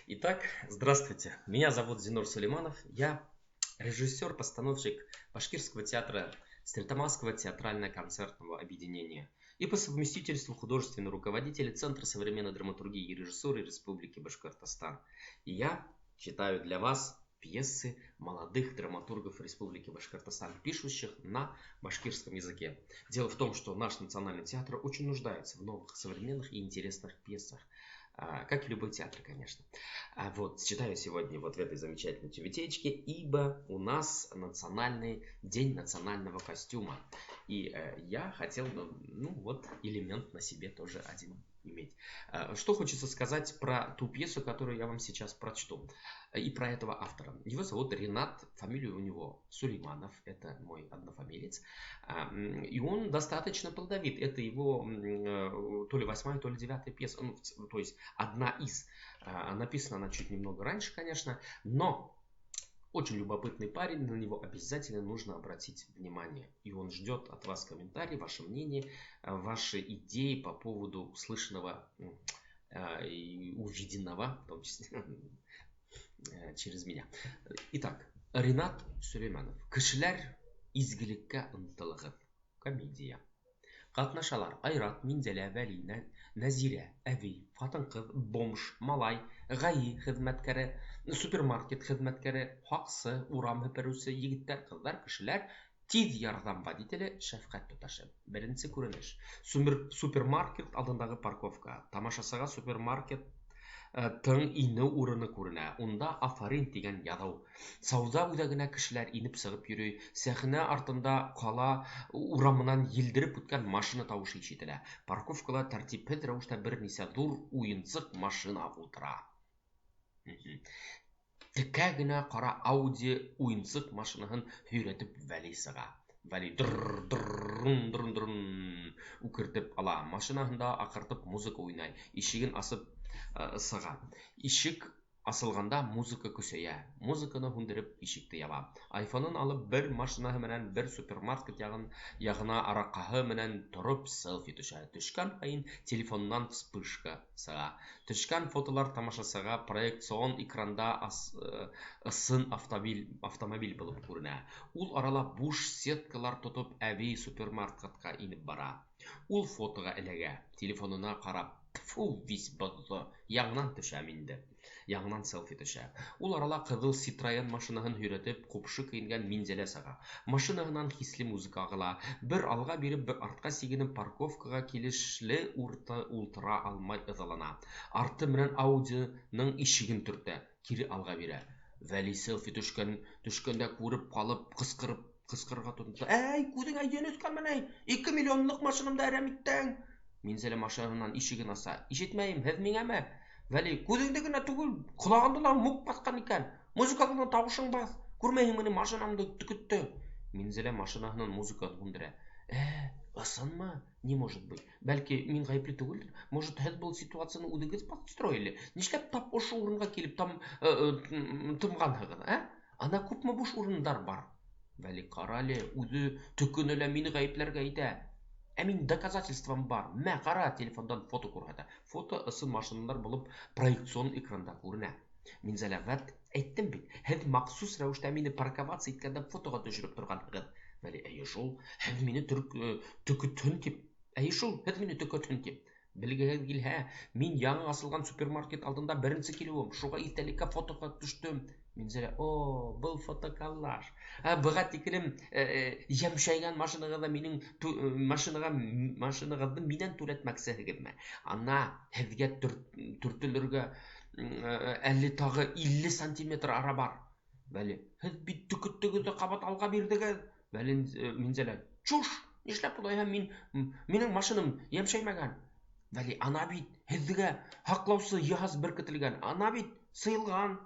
Итак, здравствуйте. Меня зовут Зинур Сулейманов. Я режиссер-постановщик Башкирского театра Стерлитамакского театрально-концертного объединения и по совместительству художественный руководитель Центра современной драматургии и режиссуры Республики Башкортостан. И я читаю для вас пьесы молодых драматургов Республики Башкортостан, пишущих на башкирском языке. Дело в том, что наш национальный театр очень нуждается в новых, современных и интересных пьесах. Как и любой театр, конечно. Вот, читаю сегодня вот в этой замечательной тюбетеечке, ибо у нас национальный день национального костюма. И я хотел бы, элемент на себе тоже один иметь. Что хочется сказать про ту пьесу, которую я вам сейчас прочту. И про этого автора. Его зовут Ринат, фамилия у него Сулейманов, это мой однофамилец. И он достаточно плодовит. Это его то ли 8-я, то ли 9-я пьеса. То есть одна из. Написана она чуть немного раньше, конечно, но очень любопытный парень, на него обязательно нужно обратить внимание. И он ждет от вас комментарий, ваше мнение, ваши идеи по поводу услышанного и увиденного, в том числе через меня. Итак, Ринат Сулейманов. Кешеләр изгелеккә ынтылыгып. Комедия. Катнашалар Айрат, Минзәлә, Вәли, Нәзирә, Әби, хатын-кыз, бомж, малай, гаи хезмәткәре, супермаркет хезмәткәре, хаксы, урам һеперүсе, егетләр, кызлар, кешеләр, тиз ярдәм водителе, шәфкать туташы. Беренче күренеш. Супермаркет алдындагы парковка. Тамашасыга супермаркет тың ине урыны күренә. Унда афарин дигән язу. Сауда үзәгенә кешеләр инеп сыгып йөри. Сәхнә артында кала урамыннан елдереп үткән машина тавышы ишетелә. Парковкада тәртипһез рәвештә берничә зур уенсык машина утыра. Текә генә кара Ауди уенсык машинаһын һөйрәтеп Вәли сыга. Вәли үкертеп ала. Машинаһында акыртып музыка уйнай. Ишеген асып сыга. Ишек асылганда музыка көсәя. Музыканы һүндереп ишекте яба. Айфонын алып бер машинаһы менән бер супермаркет ягына аракаһы менән торып селфи төшә. Төшкән һайын телефоннан вспышка сыга. Төшкән фотолар тамашасыга проекцион экранда ысын автомобиль булып күренә. Ул арала буш сеткалар тотып әби супермаркетка инеп бара. Ул фотога эләгә. Телефонына карап фу вис бозды. Яңнан төшәм инде. Яңнан селфи төшә. Ул арала кызыл Citroen машинаһын һөйрәтеп, купшы киенгән Минзәлә сыга. Машинаһыннан хисле музыка агыла. Бер алга биреп, бер артка сигенеп парковкага килешле ултыра алмай ызалана. Арты менән Аудиның ишеген төртә, кире алга бирә. Вәли селфи төшкәндә күреп калып, кыскырырга тотынды. Әй, күзеңә ен өскәнмен, 2 миллионлык машинамда әрәм иттең. Минзәлә машинаһыннан ишеген аса. Ишетмәйем, һез миңәме? Вәли, күзеңдә генә түгел, колагыңда да мук баскан икән. Музыкаңның тавышын бас. Күрмәйһеңме минем машинамды төкетте? Минзәлә машинаһыннан музыканы һүндерә. Ысынмы? Не может быть. Бәлки мин гаепле түгелдер. Может, һез был ситуацияны үзегез подстроили? Нишләп тап ошо урынга килеп тымганһыгыз, Ана күпме буш урыннар бар? Вәли, карале, үзе төкенелә мине гаепләргә итә. Мин доказательством бар. Мә кара, телефондан фото күрһәтә. Фото ысын машиналар булып проекцион экранда күренә. Минзәлә, вәт, әйттем бит. Һез махсус рәвештә мине парковаться иткәндә фотога төшереп торганһыгыз. Вәли, әйе шул. Һез мине төкетһен дип. Әйе шул, һез мине төкетһен дип. Белгегез килһә, мин яңа асылган супермаркет алдында беренче килүем. Шуга истәлеккә фотога төштем. Минзәлә, был фотоколлаж. Быга тикерем ямшайган машинагызда минең машинагызды миннән түләтмәксегезме? Ана һезгә төртелергә 50 сантиметр ара бар. Вәли, һез бит төкеттегез, кабат алга бирдегез. Вәли, Минзәлә, чуш, нишләп булай минең машинам ямшаймаган? Вәли, ана бит һезгә хаклаусыз яһаз беркетелгән. Ана бит сыйлган.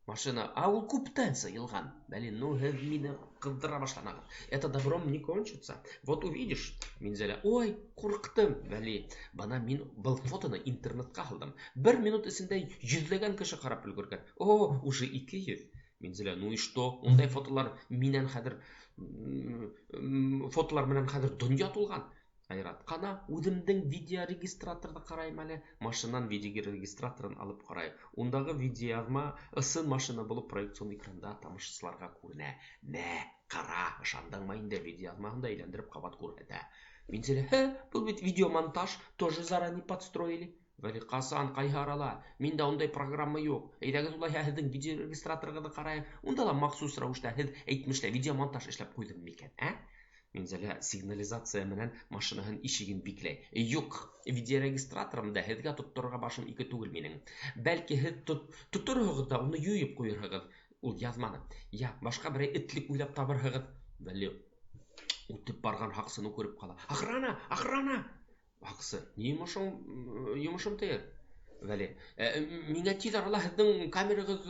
Машина, ул күптән сыйлган. Вәли, һез мине кыздыра башлаган. Это добром не кончится. Вот увидишь, Минзәлә, ой, курыктым. Вәли, бана мин был фотоны интернетка алдым. 1 минут эсендә 100ләгән кеше карап өлгергән. Уже 200. Минзәлә, и что? Ундай фотолар менән хәзер дөнья тулган. Айрат, қана өзімдің видеорегистраторды қарайым әлі, машинан видеорегистраторын алып қарай. Ондағы видеоязма ысын машина болып проекцион экранда тамашашыларға көріне. Мә, қара, шандаңмайында видеоязмағында ейлендіріп қабат көреді. Мен селе, бұл видеомонтаж тоже заранее подстроили. Вәли қасан қайхарала, менде ондай программа yok. Әйдәгіз олай әздің видеорегистраторғыды қарайым. Онда да мақсус рауышта әз әйтмішлі видеомонтаж ішлеп қойдым мекен, Мен зәлі сигнализация менен машинаһын ишигин биклей. Юк, видеорегистраторымда һеҙгә тоттырырға башым ике түгел минең. Бәлки һеҙ тотторһығыҙ да уны юйып ҡуйырһығыҙ. Ул яҙманы. Я, башҡа берәй этлек уйлап табырһығыҙ. Бәле үтеп барған һаҡсыны күреп ҡала. Охрана, охрана! Һаҡсы, ни йомошом тейер? Вәли, миңә тиҙ арала һеҙҙең камерағыҙ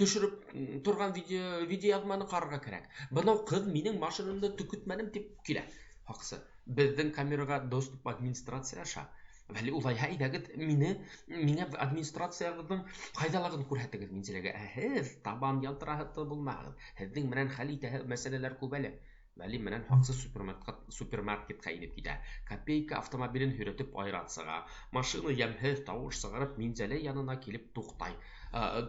төшөрөп торған видеоязманы ҡарарға кәрәк. Бынау ҡыҙ минең машинамды төкөтмәнем тип килә. Һаҡсы, беҙҙең камераға доступ администрация аша. Вәли, улайһа әйҙәгеҙ миңә администрацияғыҙҙың ҡайҙалығын күрһәтегеҙ мин силәргә. Һеҙ табан ялтыраһыты булмағыҙ. Һеҙҙең менән хәл итәһе мәсьәләләр күп әле. Вәли менән һаҡсы супермаркетҡа инеп китә. Копейка автомобилен һөйрәтеп Айрат сыға. Машина йәмһеҙ тауыш сығарып Минзәлә янына килеп туҡтай.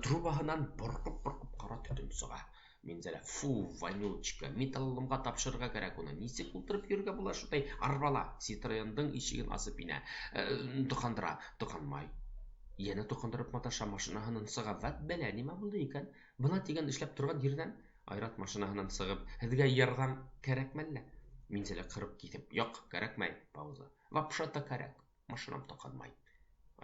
Трубаһынан борҡоп ҡара төтөн сыға. Минзәлә, фу, вонючка, металлымға тапшырырға кәрәк уны. Нисек ултырып йөрөргә була шутай арбала. Citroёндың ишеген асып инә. Тоҡандыра, тоҡанмай. Йәнә тоҡандырып маташа машинаһынан сыға. Вәт бәлә, нимә булды икән? Бына тигән эшләп торған ерҙән Айрат машинаһынан сығып, һеҙгә ярҙам кәрәкме әллә? Минзәлә ҡырып киҫеп, юҡ, кәрәкмәй. Пауза. Вообще-то кәрәк. Машинам тоҡанмай.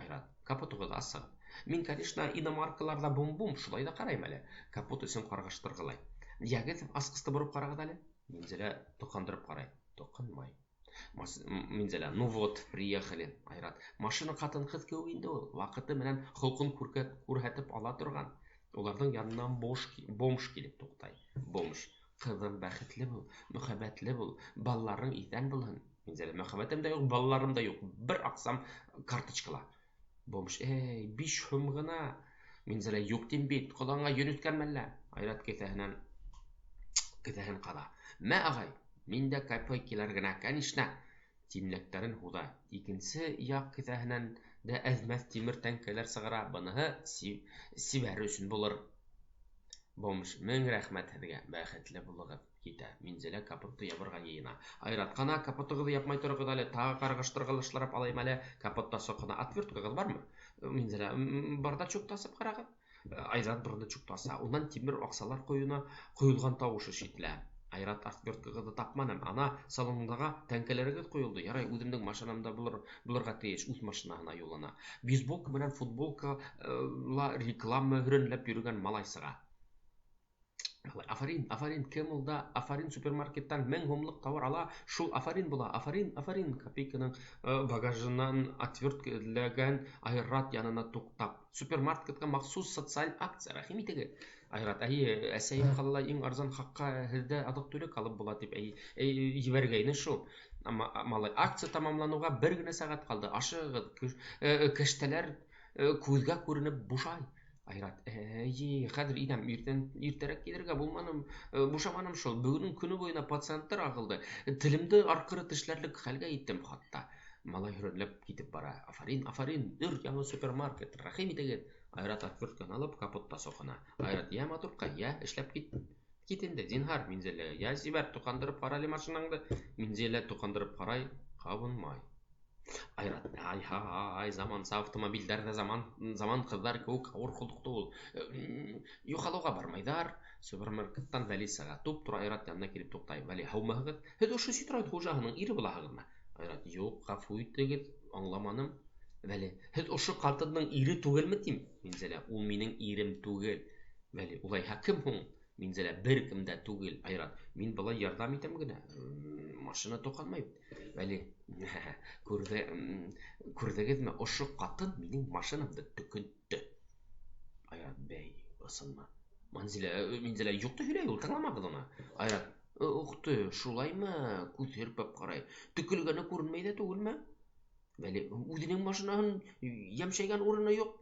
Айрат, капотығыҙ асығыҙ. Мин, конечно, иномаркаларҙа бум-бум, шулай да ҡарайым әле. Капот өсөн ҡарғаштырғылай. Йәгеҙ асҡысты бороп ҡарағыҙ әле. Минзәлә тоҡандырып ҡарай. Тоҡанмай. Минзәлә, ну вот, приехали. Айрат, машина ҡатын-ҡыҙ кеүек инде ул. Ваҡыты менән холҡон күрһәтеп ала торған. Уларҙың янынан бомж килеп туҡтай. Бомж. Ҡыҙым бәхетле бул, мөхәббәтле бул, балаларың иҫән булһын. Минзәлә, мөхәббәтем дә юҡ, балаларым да юҡ. Бер аҡсам карточкала. Бомж, 5 һум ғына. Минзәлә, юҡ тим бит, ҡолағыңа йөнөткәнме әллә? Айрат кеҫәһен ҡаҙа. Мә, ағай, миндә копейкалар генә, конечно. Тимлектәрен һуҙа. Икенсе яҡ кеҫәһенән дә әҙмәҫ тимер тәңкәләр сығара. Быныһы сибәре өсөн булыр. Бомж, мең рәхмәт һеҙгә. Бәхетле булығыҙ. Китә. Минзәлә капотты ябырға йыйына. Айрат, ҡана капотығыҙҙы япмай торығыҙ әле. Тағы ҡарғыштырғылышлап алайым әле. Капотта соҡона отверткағыҙ бармы? Минзәлә, бардачокта асып ҡарағыҙ. Айрат бардачокта аса. Унан тимер аҡсалар ҡойолған тауышы ишетелә. Айрат отверткағыҙҙы тапманым. Ана салондағы тәңкәләрегеҙ ҡойолдо. Ярай, үҙемдең машинамда булырға тейеш, үҙ машинаһына юллана. Бейсболка менән футболкала реклама һөрөнләп йөрөгән малай сыға. Афарин, кем ул да? Афарин супермаркеттан 1000 һумлыҡ тауар ала. Шул афарин була. Афарин. Копейканың багажынан отверткәләгән Айрат янына туҡтап. Супермаркетка махсус социаль акция. Рәхим итегеҙ. Айрат, әсәйем ҡалала иң арзан хаҡҡа һеҙҙә аҙыҡ-түлек алып була тип ебәргәйне шул. Малай, акция тамамланыуға 1 генә сәғәт ҡалды. Ашығыҙ, кәштәләр күҙгә күренеп бушай. Айрат, хәҙер инәм, иртәрәк килергә булманым, бушаманым шул. Бөгөнөң көнө буйына пациенттар ағылды. Телемде арҡыры тешләрлек хәлгә иттем хатта. Малай һөрөнләп китеп бара. Афарин, яңы супермаркет. Рәхим итегеҙ. Айрат отвертканы алып капотта соҡона. Айрат, я матурка, я эшләп кит инде, зинһар. Минзәлә, я сибәр, тоҡандырып ҡарале машинаңды. Минзәлә тоҡандырып ҡарай, ҡабынмай. Айрат, заманса автомобилдәр ҙә заман ҡыҙҙар кеүек ауыр холоҡлы ул. Юхалауға бармайҙар. Супермаркеттан Вәли сыға. Туп-тура Айрат янына килеп туҡтай. Вәли, һаумыһығыҙ? Һеҙ ошо Citroён хужаһының ире булаһығыҙмы? Айрат, юҡ, ғәфү итегеҙ, аңламаным. Вәли, һеҙ ошо ҡатындың ире түгелме тим? Минзәлә, ул минең ирем түгел. Вәли, улайһа кем һуң? Минзәлә, бер кем дә түгел. Айрат, мин былай ярҙам итәм генә. Машина тоҡанмай. Вәли, күрҙегеҙме, ошо ҡатын минең машинамды төкөттө. Айрат, бәй, ысынмы? Минзәлә, юҡты һөйләй ул, тыңламағыҙ уны. Айрат, уҡты, шулаймы? Күҙ һирпеп ҡарай. Төкөлгәне күренмәй ҙә түгелме? Вәли, үҙенең машинаһын йәмшәйгән урыны юҡ.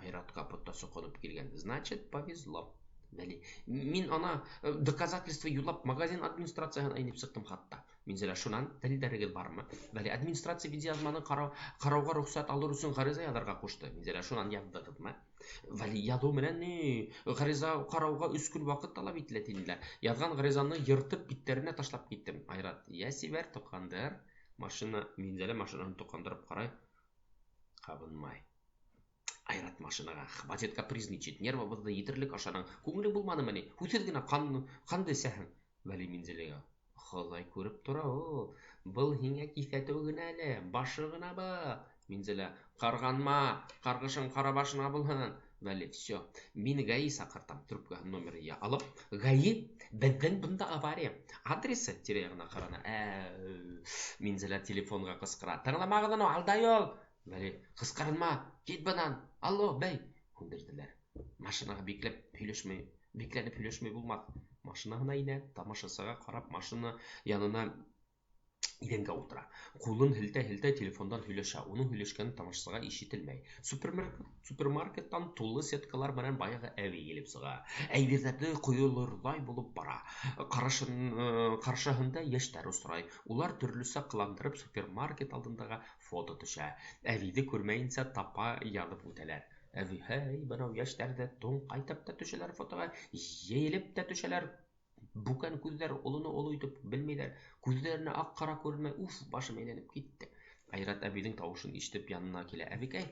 Айрат капотта соҡоноп килгән. Значит, повезло. Вәли, мин ана доказательство юллап магазин администрацияһына инеп сыҡтым хатта. Минзәлә шунан дәлилләрегез бармы? Бәле администрация видеоязманы карауга рөхсәт алыр өчен гариза язарга кушты. Минзәлә шунан яздыгызмы? Вәли язу менән ни гариза карауга 3 көн вакыт талап ителә диләр. Язган гаризаны йыртып битләренә ташлап киттем. Айрат, я сибәр тукандыр. Машина Минзәлә машинаны тукандырып карай. Кабынмай. Айрат машинага хватит капризничать, нервыбызды йитерлек ашаның. Күңеле булмадымы ни? Үтез генә кан дисәң. Вәли Минзәләгә Ходай күреп тора ул. Был һиңа кисәтү генә әле, башы гына бу. Минзәлә карганма, каргышың кара башына булһын. Вәли, все. Мин ГАИ сакыртам, трубка номеры я алып. ГАИ, бездән бунда авария. Адресы тирә-ягына карана. Минзәлә телефонга кыскыра. Тыңламагыз аны, алдай ул. Вәли, кыскарынма, кит bundan. Алло, бәй. Күндерделәр. Машинага бикләнеп һөйләшмәй булмас. Машинага инә, тамашасыга карап, машина янына идәнгә утыра. Кулын һелтә-һелтә телефондан һөйләшә. Уның һөйләшкәне тамашасыга ишетелмәй. Супермаркеттан тулы сеткалар белән баягы әби килеп сыга. Әйберләре куелырдай булып бара. Каршыһында яшьтәр усрай. Улар төрлесе кыландырып супермаркет алдындагы фото төшә. Әбиде күрмәенчә тапа янып үтәләр. Әби, һәй, бынау яшьтәрдә тун кайтып та төшәләр фотога, йәелеп тә төшәләр. Бүкән күзләр олыны итеп белмиләр. Күзләренә ак-кара күренмәй, уф, башым әйләнеп китте. Айрат әбинең тавышын ишетеп янына килә. Әбикәй,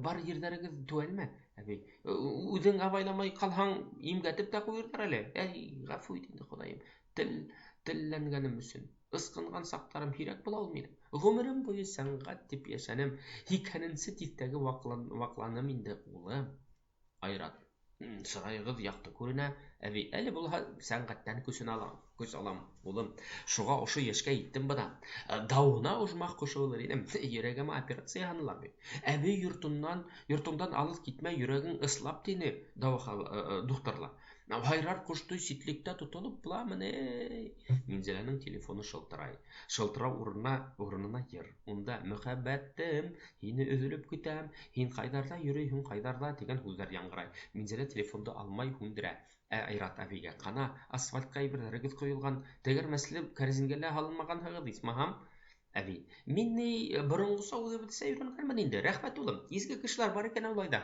бар ерләрегез түгелме? Әби, үзең абайламай калһаң, имгәтеп тә куйырлар әле. Әй, гафу ит инде, Ходаем. Телләнгәнем өчен. Ыскынган сактарым кирәк була ул минем. Гомерем буе сәнгать дип яшәнем. Икенче типтәге вакланым инде улым. Айрат, чырайыгыз якты күренә. Әби, әле булһа сәнгатьтән көч алам, улым. Шуга ошо яшькә иттем бына. Дауына ужмак кушылыр идем. Йөрәгемә операция янылар бит. Әби йортыңдан алып китмә, йөрәгең ыслап тине, докторлар. Хайрар кушты ситлектә тотылып буламыни. Минзәләнең телефоны шылтырай. Шылтырау урынына йыр. Унда мөхәббәтем, һине өзелеп көтәм, һин кайдарда йөрисең, кайдарда дигән сүзләр яңгырай. Минзәлә телефонды алмай һүндерә. Айрат әбигә кана, асфальтка әйберләрегез куелган, тәгәрмәсле кәрзингә һалынмаганһыгыз, исмаһам. Әби, мин ни борынгыса үзебезчә өйрәнгәнмен инде. Рәхмәт улым. Изге кешеләр бар икән улайда.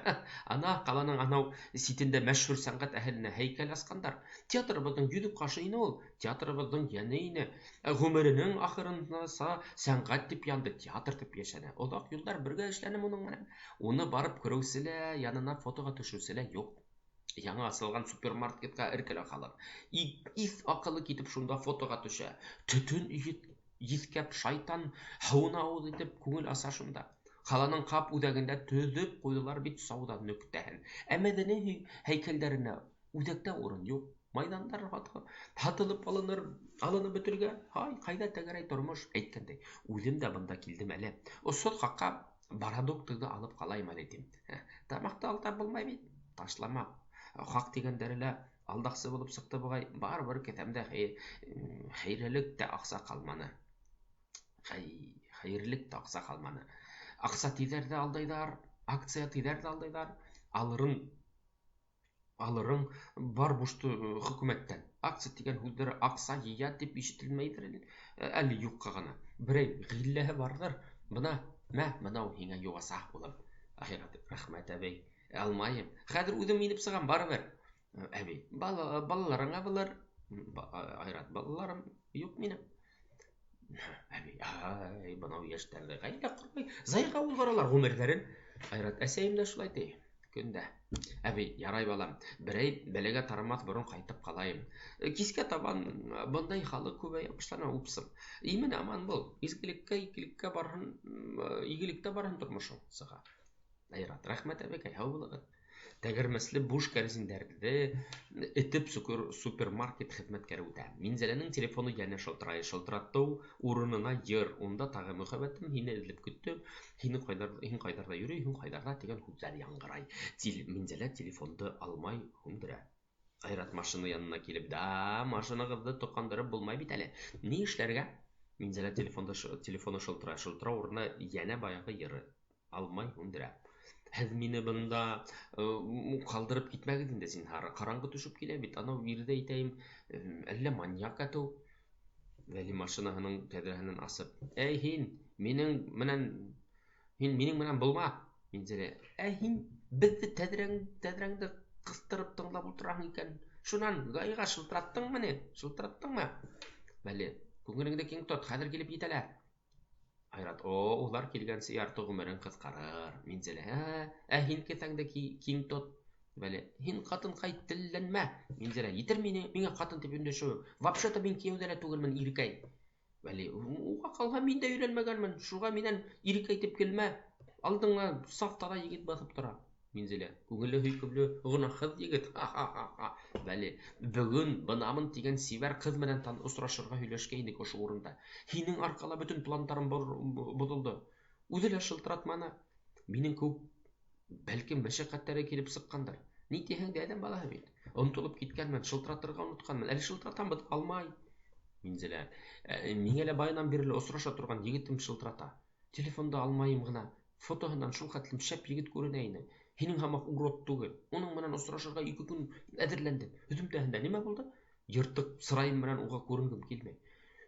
Ана каланың анау ситендә мәшһүр сәнгать әһленә һәйкәл аскандар. Театрыбызның йөдүк кашы ине ул. Театрыбызның яны ине. Гомеренең ахырында сәнгать дип янды, театр дип яшәде. Озак еллар бергә эшләнем уның менән. Уны барып күрүселә, янына фотога төшүселә юк. Яңа асылган супермаркетка эркелә калыр. Ис акылы китеп шунда фотога төшә. Төтен Йискәп шайтан һауна ауыз итеп күңел аса шунда. Каланың кап үдәгендә төзеп куйдылар бит сауда нөктәһен. Мәдәни һәйкәлләренә үдәктә урын юк. Майдандар хатылып алынып бетергән. Һай, кайда тәгәрәй тормыш әйткәндәй. Үзем дә бында килдем әле. Осот хакка барадоктыгы алып калайм әле дим. Тамакта алта булмай бит. Ташлама. Хак дигәндәре алдаксы булып сыкты бугай. Бар кетәмдә хәйрелек тә акса калманы. Хәйрлек тә акса калманы. Акса тидәрдә алдайдар, акция тидәрдә алдайдар. Алырың бар бушты хөкүмәттән. Акция дигән сүзләр акса ия дип ишетелмәйдер әле юкка гына. Берәй гилләһе бардыр. Бына ул һиңа югаса улым. Ахират, рәхмәт әбей. Алмайым. Хәзер үзем минеп сыгам барыбер. Әби, балаларыңа булыр. Айрат, балаларым юк минем. Әби, бынау яшьтәрдә гайда курмый. Зайга улгаралар гомерләрен. Айрат, әсәем дә шулай ди. Көндә. Әби, ярай балам. Берәй бәләгә тарамас борын кайтып калайым. Кискә табан бындай халык күбәя башлана упсым. Имен аман бул. Игелеккә барһын тормышың сыга. Айрат, рәхмәт әбекәй, һау булыгыз. Тәгәрмәсле буш кәрзиндәрде этеп супермаркет хезмәткәре үтә. Минзәләнең телефоны янә шылтыратты урынына йыр. Унда тагы мөхәббәтем, һине эзләп көттем. Һин кайдарда йөрисең, кайдарда дигән сүзләр яңгырай. Минзәлә телефонды алмай һүндерә. Айрат машина янына килеп, "Да, машинагызды токандырып булмай бит әле. Ни эшләргә?" Минзәлә телефоны шылтыра урынына янә баягы йыры. Алмай һүндерә. Һез мине бында калдырып китмәгез инде син. Караңгы төшүп килә бит. Анау ирдә әйтәйем, әллә маньяк ату. Вәли машинаһының тәҙрәһенән асып, һин минең менән булма. Минзәлә, һин безне тәҙрәңде кыстырып тыңлап ултыраһың икән. Шунан гайга шылтыраттыңмы? Вәли, күңелеңдә киң тот, хәзер килеп җитәләр. Айрат, улар килгәнсе ярты ғүмерең ҡыҫҡарыр. Минзәлә, һин кеҫәңдә киң тот. Вәли, һин ҡатын-ҡай телләнмә. Минзәлә, етер миңә ҡатын тип өндәшеү. Вообще-то мин кейәүҙә лә түгелмен, иркәй. Вәли, уға ҡалһа мин дә өйләнмәгәнмен. Шуға минән иркәй тип килмә. Алдыңа саф тара егет баҫып тора. Минзәлә, күңеле һөйкөмлө, гонаһһыҙ егет. Вәли, бөгөн бынамын тигән сибәр ҡыҙ менән осрашырға һөйләшкәйнек ошо урында. Һинең арҡала бөтөн пландарым боҙолдо. Үҙе лә шылтыратманы. Минең кеүек бәлкем мәшәҡәттәре килеп сыҡҡандар. Ни тиһәң дә әҙәм балаһы бит. Онотолоп киткәнмен, шылтыратырға онотҡанмын. Әле шылтыратамбыҙ, алмай. Минзәлә, миңә лә байынан бирле осраша торған егетем шылтырата. Телефонда алмайым ғына. Фотоһынан шул хәтлем шәп егет күренә ине. Һинең һамаҡ урод түгел. Уның менән осрашырға 2 көн әҙерләндем. Һөҙөмтәһендә нимә булды? Йыртыҡ сырайым менән уға күренгем килмәй.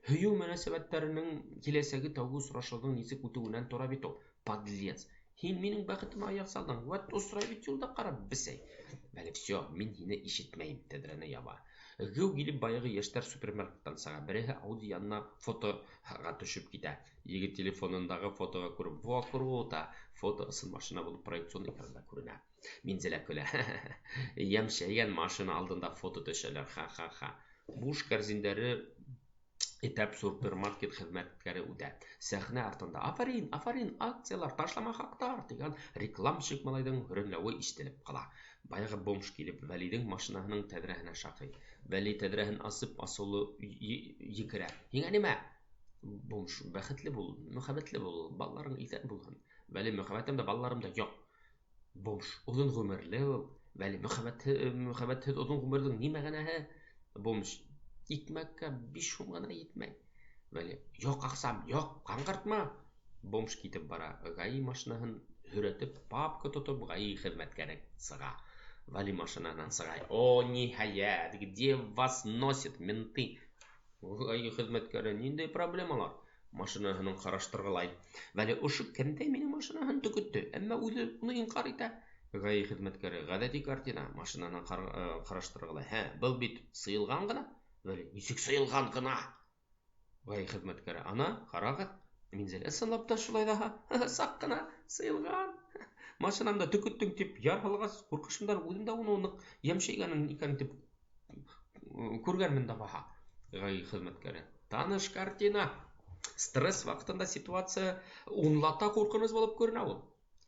Һөйөү мөнәсәбәттәренең киләсәге тәүге осрашыуҙың нисек үтеүенән тора бит ул. Подлец. Һин минең бәхетемә аяҡ салдың. Вот осрай бит юлда ҡарап, бесәй. Бәле, все, мин һине ишетмәйем, тәҙрәне яба. Геү килеп баяғы йәштәр супермаркеттан сыға. Береһе Ауди янына фотоға төшөп китә. Егет телефонындағы фотоға күреп, во, круто. Фото ысын машина булып проекцион экранда күренә. Минзәлә көлә. Йәмшәйгән машина алдында фото төшәләр. Ха-ха-ха. Буш кәрзиндәре этап супермаркет хеҙмәткәре үтә. Сәхнә артында афарин, акциялар, ташлама хаҡтар тигән рекламщик малайҙың һөрөнләүе ишетелеп ҡала. Баяғы бомж килеп Вәлиҙең машинаһының тәҙрәһенә шаҡый. Вәли тәҙрәһен асып асыулы екерә. Һиңә нимә? Бомж, бәхетле бул, мөхәббәтле бул, балаларың иҫән булһын. Вәли, мөхәббәтем дә, балаларым да юҡ. Бомж, оҙон ғүмерле ул. Вәли, мөхәббәтһеҙ оҙон ғүмерҙең ни мәғәнәһе? Бомж, икмәккә 5 һум ғына етмәй. Вәли, юҡ аҡсам, юҡ, ҡаңғыртма. Бомж китеп бара. ГАИ машинаһын һөрәтеп, папка тотоп, ГАИ хеҙмәткәре сыға. Вәли машинаһынан сығай. Ниһайәт, где вас носит менты? ГАИ хеҙмәткәре, ниндәй проблемалар? Машинаһының ҡараштырғылай. Вәли, ошо кемдәй минең машинаһын төкөттө, әммә үҙе уны инҡар итә. ГАИ хеҙмәткәре, ғәҙәти картина, машинаһын ҡараштырғылай. Был бит сыйылған ғына? Вәли, нисек сыйылған ғына? ГАИ хеҙмәткәре, ана, ҡарағыҙ. Минзәлә, ысынлап та шулай ҙаһа. Саҡ ҡына сыйылған. Машинамда төкөттөң тип яр һалғас, ҡурҡышымдан үҙем дә уны ныҡ йәмшәйгәнен икән тип күргәнмен дә баһа. ГАИ хеҙмәткәре, таныш картина. Стресс ваҡытында ситуация унлата ҡурҡыныс булып күренә ул.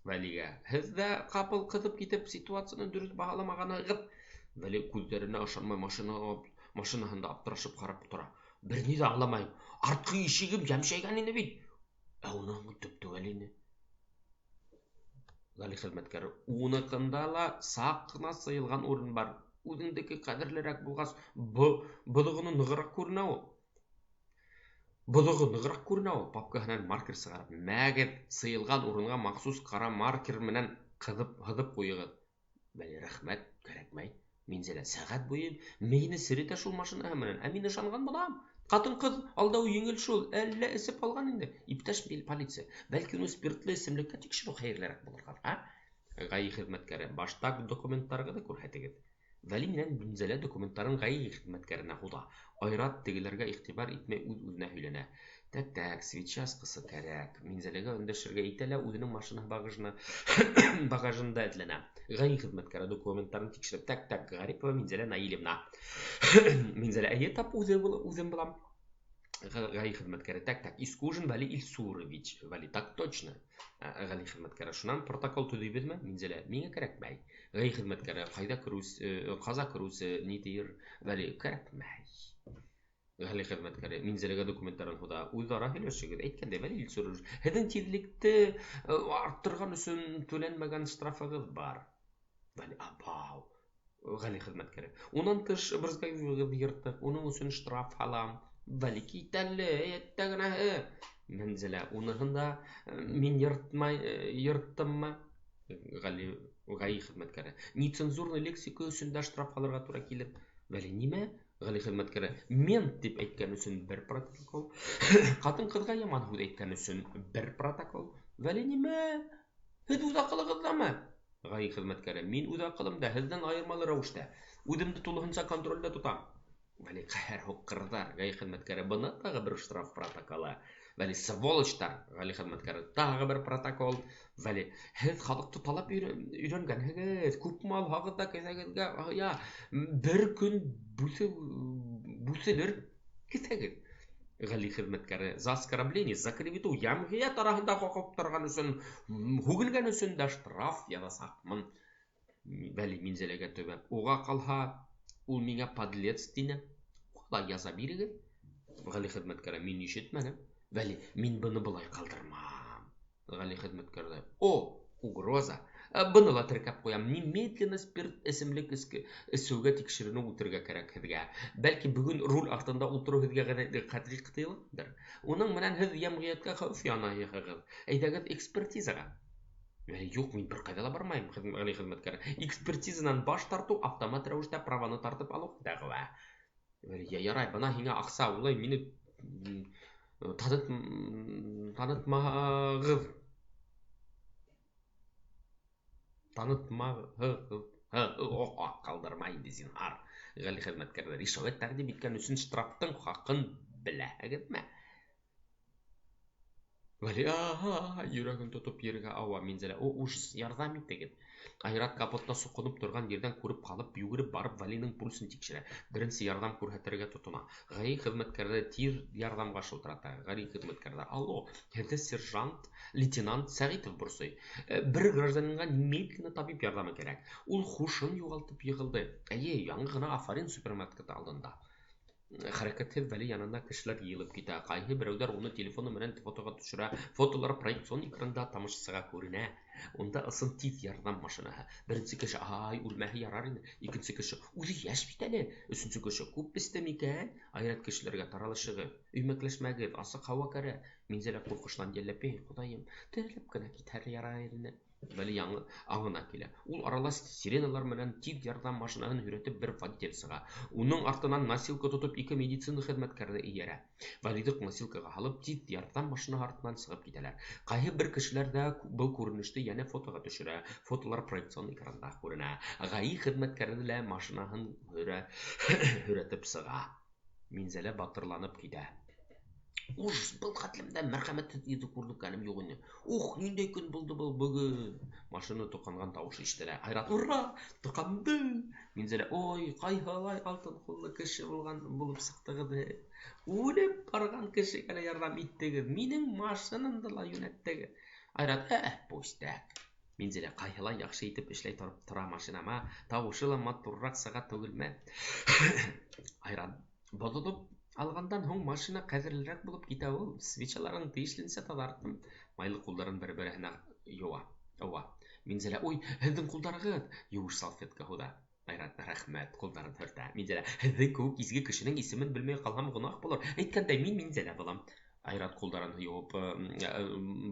Вәлигә, һеҙ ҙә ҡапыл ҡыҙып китеп ситуацияны дөрөҫ баһаламағанығыҙ. Вәли күҙҙәренә ышанмай машинаһында аптырашып ҡарап тора. Бер ни ҙә аңламайым. Артҡы ишегем йәмшәйгән ине бит. Уның төп түгел ине. ГАИ хеҙмәткәре, уныҡында ла саҡ ҡына сыйылған урын бар. Үҙеңдеке ҡәҙерлерәк булғас, боҙоғоно нығыраҡ күренә ул. Папкаһынан маркер сығарып, мәгеҙ, сыйылған урынға махсус ҡара маркер менән һыҙып ҡуйығыҙ. Бәле, рәхмәт, кәрәкмәй. Минзәлә, сәғәт буйы мейене серетә шул машинаһы менән, ә мин ышанған булам. Ҡатын-ҡыҙ алдау еңел шул, әллә эсеп алған инде. Иптәш полиция, бәлки уны спиртлы эсемлеккә тикшереү хәйерлерәк булырға. ГАИ хеҙмәткәре, башта документтарығыҙҙы күрһәтегеҙ. Вәли менән Минзәлә документтарын ГАИ хеҙмәткәренә һуҙа. Айрат тегеләргә иғтибар итмәй үҙ-үҙенә һөйләнә. Так, свеча асҡысы кәрәк. Минзәләгә өндәшергә итә лә үҙенең машина багажында эҙләнә. ГАИ хеҙмәткәре документтарын тикшереп, так, Гарипова Минзәлә Наилевна. Минзәлә, эйе, тап үҙем булам. ГАИ хеҙмәткәре, так, Искужин Вәли Ильсурович. Вәли, так точно. ГАИ хеҙмәткәре, шунан протокол төҙөйбөҙмө? Минзәлә, миңә кәрәкмәй. ГАИ хеҙмәткәре, ҡаза кереүсе ни тиер? Вәли, кәрәкмәй. ГАИ хеҙмәткәре, Минзәләгә документтарын һуҙа. Үҙ-ара һөйләшегеҙ. Әйткәндәй, Вәли Ильсурович, һеҙҙең тиҙлекте арттырған өсөн түләнмәгән штрафығыҙ бар. Вәли, абау. ГАИ хеҙмәткәре, унан тыш брызговигыҙ йырттыҡ, уның өсөн штраф һалам. Вәли, китәле, әйттәгенәһе. Минзәлә, уныһын да мин йырттыммы? ГАИ хеҙмәткәре, нецензурный лексика өсөн дә штраф алырға тура килер. Вәли, нимә? Гали хезмәткәре, мен дип әйткән өчен бер протокол, хатын кызга яман һүз әйткән өчен бер протокол. Вәли нимә? Һез үз акылыгыздамы? Гали хезмәткәре, мин үз акылымда, һездән аермалы рәвештә үземне тулыгынча контрольдә тотам. Вәли каһәр һуккырдар, Гали хезмәткәре, бына тагы бер штраф протоколы. Вәли сволочтар, Гали хезмәткәре, тагы бер протокол. Вәли һез халыкты талап өйрәнгәнһегез, күп мал хакында кесәгезгә, я, бер көн бүселер кесәгез. Гали хезмәткәре, за оскорбление, за клевету, ямгыять араһында хакык торган өчен, һүгелгән өчен дә штраф ясакмын. Вәли Минзәләгә төбәп, уга калһа, ул миңа подлец дине. Алай яза бирегез. Гали хезмәткәре, мин ишетмәдем. Вәли, мин буны болай калдырмам. Гали хезмәткәре, о, угроза. Буны ла теркәп куям. Немедленно спирт эсемлек эсеүгә тикшеренү үтәргә кирәк һезгә. Бәлки бүген руль артында утыру һезгә кадри кытыйлыктыр. Уның менән һез ямгыятькә хәүф янаһыгыз. Әйдәгез экспертизага. Юк, мин бер кайда ла бармайм, Гали хезмәткәре. Экспертизадан баш тарту автомат рәвештә праваны тартып алу дәгъва. Я ярай, бына һиңа акса, улай мине танытмагыз. Калдырма инде зинһар. Гали хезмәткәре, ришвәт тәкъдим иткән өчен штрафтың хакын беләһегезме? Вәли, йөрәген тотып йөргә ава Минзәлә. О, ужас, ярдәм итегез. Айрат капотта сукынып торган yerдән күреп калып, югырып барып Валиның пульсын тикшерә. Беренче ярдәм күрһәтергә тотына. Гали хезмәткәре тир ярдәмгә шылтырата. Гали хезмәткәре, алло, һездә сержант, лейтенант Сәгитов бурсый. Бер гражданинга немедленно табиб ярдәме кирәк. Ул хушын югалтып егылды. Әйе, яңа гына Афарин супермаркеты алдында. Хәрәкәтһез Вәли янында кешеләр йыелып китә. Кайһы берәүләр уны телефоны менән фотога төшерә. Фотолар проекцион экранда тамашачыга күренә. Унда ысын тиз ярдәм машинаһы. Беренче кеше, үлмәһе ярар инде. Икенче кеше, үзе яшь бит әле. Өченче кеше, күп бистә микән? Айрат кешеләргә таралышыгыз. Өймәкләшмәгез, асык һава кәрә. Минзәлә куркыштан йәлләп, Ходаем, терелеп кенә китәр ярар инде. Вәли яңы аңына килә. Ул аралас сиреналар менән тиз ярдәм машинаһын һүрәтеп бер водитель сыга. Уның артыннан носилка тотып ике медицина хезмәткәре иярә. Вәлине носилкага алып тиз ярдәм машинаһы артыннан сыгып китәләр. Кайһы бер кешеләр дә бу күренеште янә фотога төшерә. Фотолар проекцион экранда күренә. Гаи хезмәткәре дә машинаһын һүрәтеп сыга. Минзәлә батырланып китә. Ужас, был хәтлемдә мәрхәмәтсез йөзү күргәнем юк инде. Ух, ниндәй көн булды был бүген. Машина туканган тавыш ишетелә. Айрат, ура, туканды. Минзәлә, ой, кайһылай алтын куллы кеше булып сыктыгыз. Үлеп барган кешегә ярдәм иттегез. Минең машинамды ла юнәттегез. Айрат, пустяк. Минзәлә, кайһылай яхшы итеп эшләй тора машинама. Тавышы ла матуррак сыга түгелме? Айрат, бодылып алгандан һуң машина кадерлерәк булып китә ул. Свечаларын тиешлеңсә тазарттым. Майлы кулларын бер-беренә юа. Минзәлә, ой, һезнең кулларыгыз юеш салфетка һуда. Айрат, рәхмәт, кулларын һөртә. Минзәлә, һезнең күк изге кешенең исемен белмәй калһам гынах булыр. Әйткәндәй, мин Минзәлә булам. Айрат кулларын юып,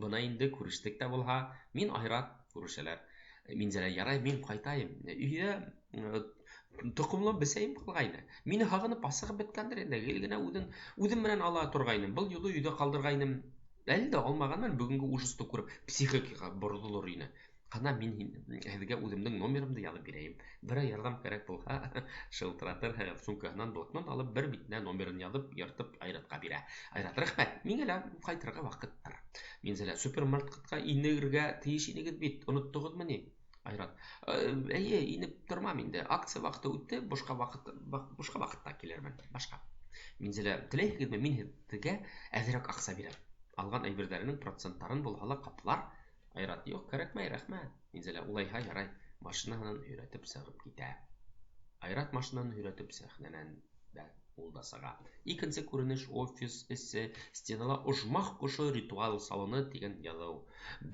бына инде күрештек тә булһа, мин Айрат күрешәләр. Минзәлә, ярай, мин кайтайым. Өйдә Токымлы бесәйем калгайны. Мине һагынып асыгып беткәндер инде. Гел генә үзем менән ала тургайным. Был юлы өйдә калдыргайным. Әле дә алмаганмын, бүгенге ужасты күреп, психикага борылыр ине. Кана мин һеҙгә үземнең номерымды язып бирәйем. Бер ярдәм кәрәк булһа, шылтыратыр һәм сумкаһынан блокнот алып, бер битенә номерын язып, йыртып Айратка бирә. Айрат, рәхмәт, миңә лә кайтырга вакыттыр. Минзәлә, супермаркетка инергә тиеш инегез бит, оноттыгызмы ни? Айрат, әйе, инеп тормам инде. Акция вакыты үтте, бушка вакытта килермен. Башка. Минзәлә, теләйһегезме, мин һеҙгә әҙерәк аҡса бирәм. Алған әйберҙәренең проценттарын булһа ла ҡаплар. Айрат, юҡ, кәрәкмәй, рәхмәт. Минзәлә, улайһа ярай, машинаһынан һөйрәтеп сығып китә. Айрат машинаһын һөйрәтеп сәхнәнән дә ул да сыға. Икенсе күренеш офис эсе, стенала ожмах ҡошо ритуал салоны тигән яҙыу.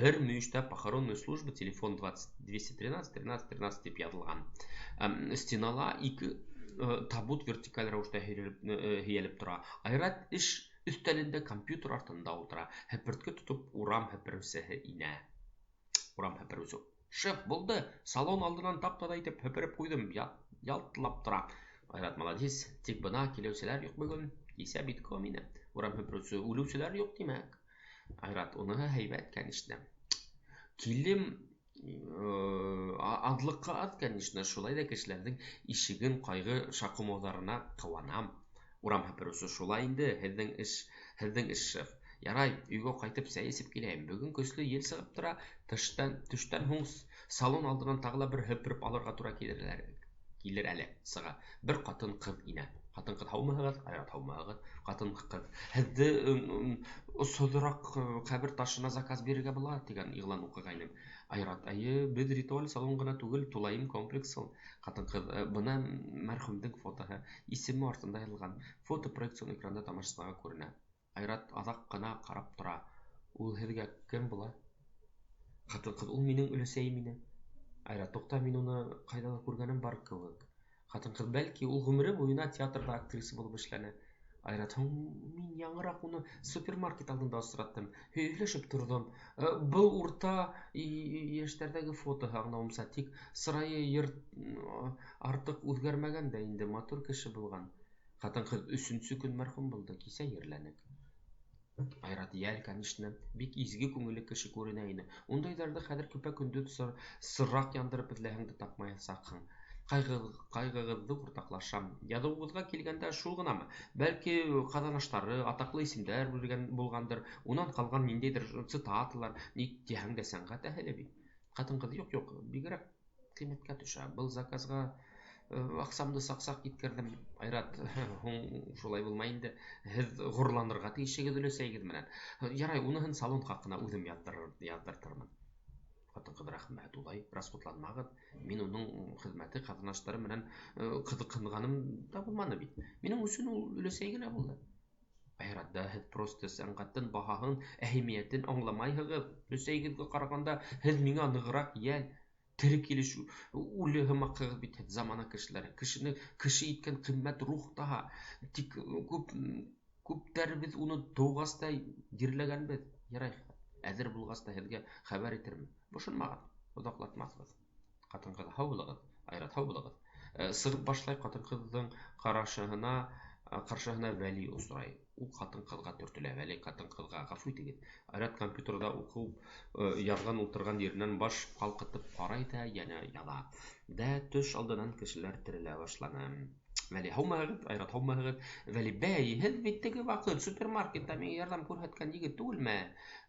Бер мөйөштә похоронная служба, телефон 213-13-13 дип яҙылған. Стенала ике табут вертикаль рәүештә һөйәлеп тора. Айрат эш өҫтәлендә компьютер артында ултыра. Һепертке тотоп урам һепереүсеһе инә. Урам һепереүсе. Шеф, булды. Салон алдынан тап-таҙа итеп һепереп ҡуйҙым. Ялтлап тора. Айрат молодец. Тик бына киләүселәр юк бүген. Кисә бит комина. Урам хөпрүсе үлүселәр юк димәк. Айрат, уныһы һәйбәт, конечно. Килем аҙлыҡҡа аҙ, конечно, шулай да кешеләрҙең ишеген ҡайғы шаҡымауҙарына ҡыуанам. Урам һепереүсе шулай инде, һеҙҙең эш шеф. Ярай, өйгә ҡайтып сәй эсеп киләйем. Бөгөн көслө ел сығып тора, төштән һуң салон алдынан тағы ла бер һепереп алырға тура килер әле сыға. Бер ҡатын-ҡыҙ инә. Ҡатын-ҡыҙ һаумыһығыҙ? Айрат, һаумыһығыҙ. Ҡатын-ҡыҙ, һеҙҙе осһоҙораҡ ҡәбер ташына заказ бирергә була тигән иғлан уҡығайным. Айрат, беҙ ритуаль салон ғына түгел, тулайым комплекс ул. Ҡатын-ҡыҙ, бына мәрхүмдең фотоһы, исеме артында яҙылған. Фото проекцион экранда тамашасыға күренә. Айрат аҙаҡ ҡына ҡарап тора. Ул һеҙгә кем була? Ҡатын-ҡыҙ, ул минең өләсәйем ине. Айрат, туҡта, мин уны ҡайҙалыр күргәнем бар кеүек. Ҡатын-ҡыҙ, бәлки, ул ғүмере буйына театрда актриса булып эшләне. Айрат, мин яңыраҡ уны супермаркет алдында осраттым. Һөйләшеп торҙом. Был урта йәштәрҙәге фотоһы аңлауымса, тик сырайы артыҡ үҙгәрмәгән дә инде, матур кеше булған. Ҡатын-ҡыҙ, 3-нче көн мәрхүм булды, кисә ерләнек. Айрат, конечно, бик изге күңелле кеше күренә ине. Ундайҙарҙы хәҙер көпә-көндөҙ сыраҡ яндырып эҙләһәң дә тапмаясаҡһың. Ҡайғығыҙҙы уртаҡлашам. Яҙыуығыҙға килгәндә шул ғынамы? Бәлки, ҡаҙанаштары, атаҡлы исемдәр булғандыр, унан ҡалған ниндәйҙер цитаталар, ни тиһәң дә сәнғәт әһеле бит. Ҡатын-ҡыҙ, юҡ, бигерәк ҡиммәткә төшә. Был заказға аҡсамды саҡ-саҡ еткерҙем. Айрат, һуң шулай булмай инде. Һеҙ ғорурланырға тейешегеҙ өләсәйегеҙ менән. Ярай, уныһын салон хаҡына үҙем яҙҙыртырмын. Ҡатын-ҡыҙ, рәхмәт, улай расходланмағыҙ. Мин уның хеҙмәте, ҡаҙанаштары менән ҡыҙыҡһынғаным да булманы бит. Минең өсөн ул өләсәй генә булды. Айрат, һеҙ просто сәнғәттең баһаһын, әһәмиәтен аңламайһығыҙ. Өләсәйегеҙгә ҡарағанда һеҙ миңә нығыраҡ йәл, тере килеш үле һымаҡһығыҙ бит һеҙ, замана кешеләре. Кешене кеше иткән ҡиммәт рух таһа. Тик күптәребеҙ уны тыуғас та ерләгәнбеҙ. Ярай, әҙер булғас та һеҙгә хәбәр итермен. Бошонмағыҙ, оҙаҡлатмаҫбыҙ. Ҡатын-ҡыҙ, һау булығыҙ. Айрат, һау булығыҙ. Сығып башлай, ҡатын-ҡыҙҙың ҡаршыһына Вәли осрай. Ул ҡатын-ҡыҙға төртөлә. Вәли ҡатын-ҡыҙға: ғәфү итегеҙ. Айрат компьютерҙа уҡыу яҙған ултырған еренән баш ҡалҡытып ҡарай ҙа йәнә яҙа. Төш алдынан кешеләр терелә башланы. Вәли, һаумыһығыҙ? Айрат, һаумыһығыҙ. Вәли, бәй, һеҙ бит теге ваҡыт супермаркетта миңә ярҙам күрһәткән егет түгелме?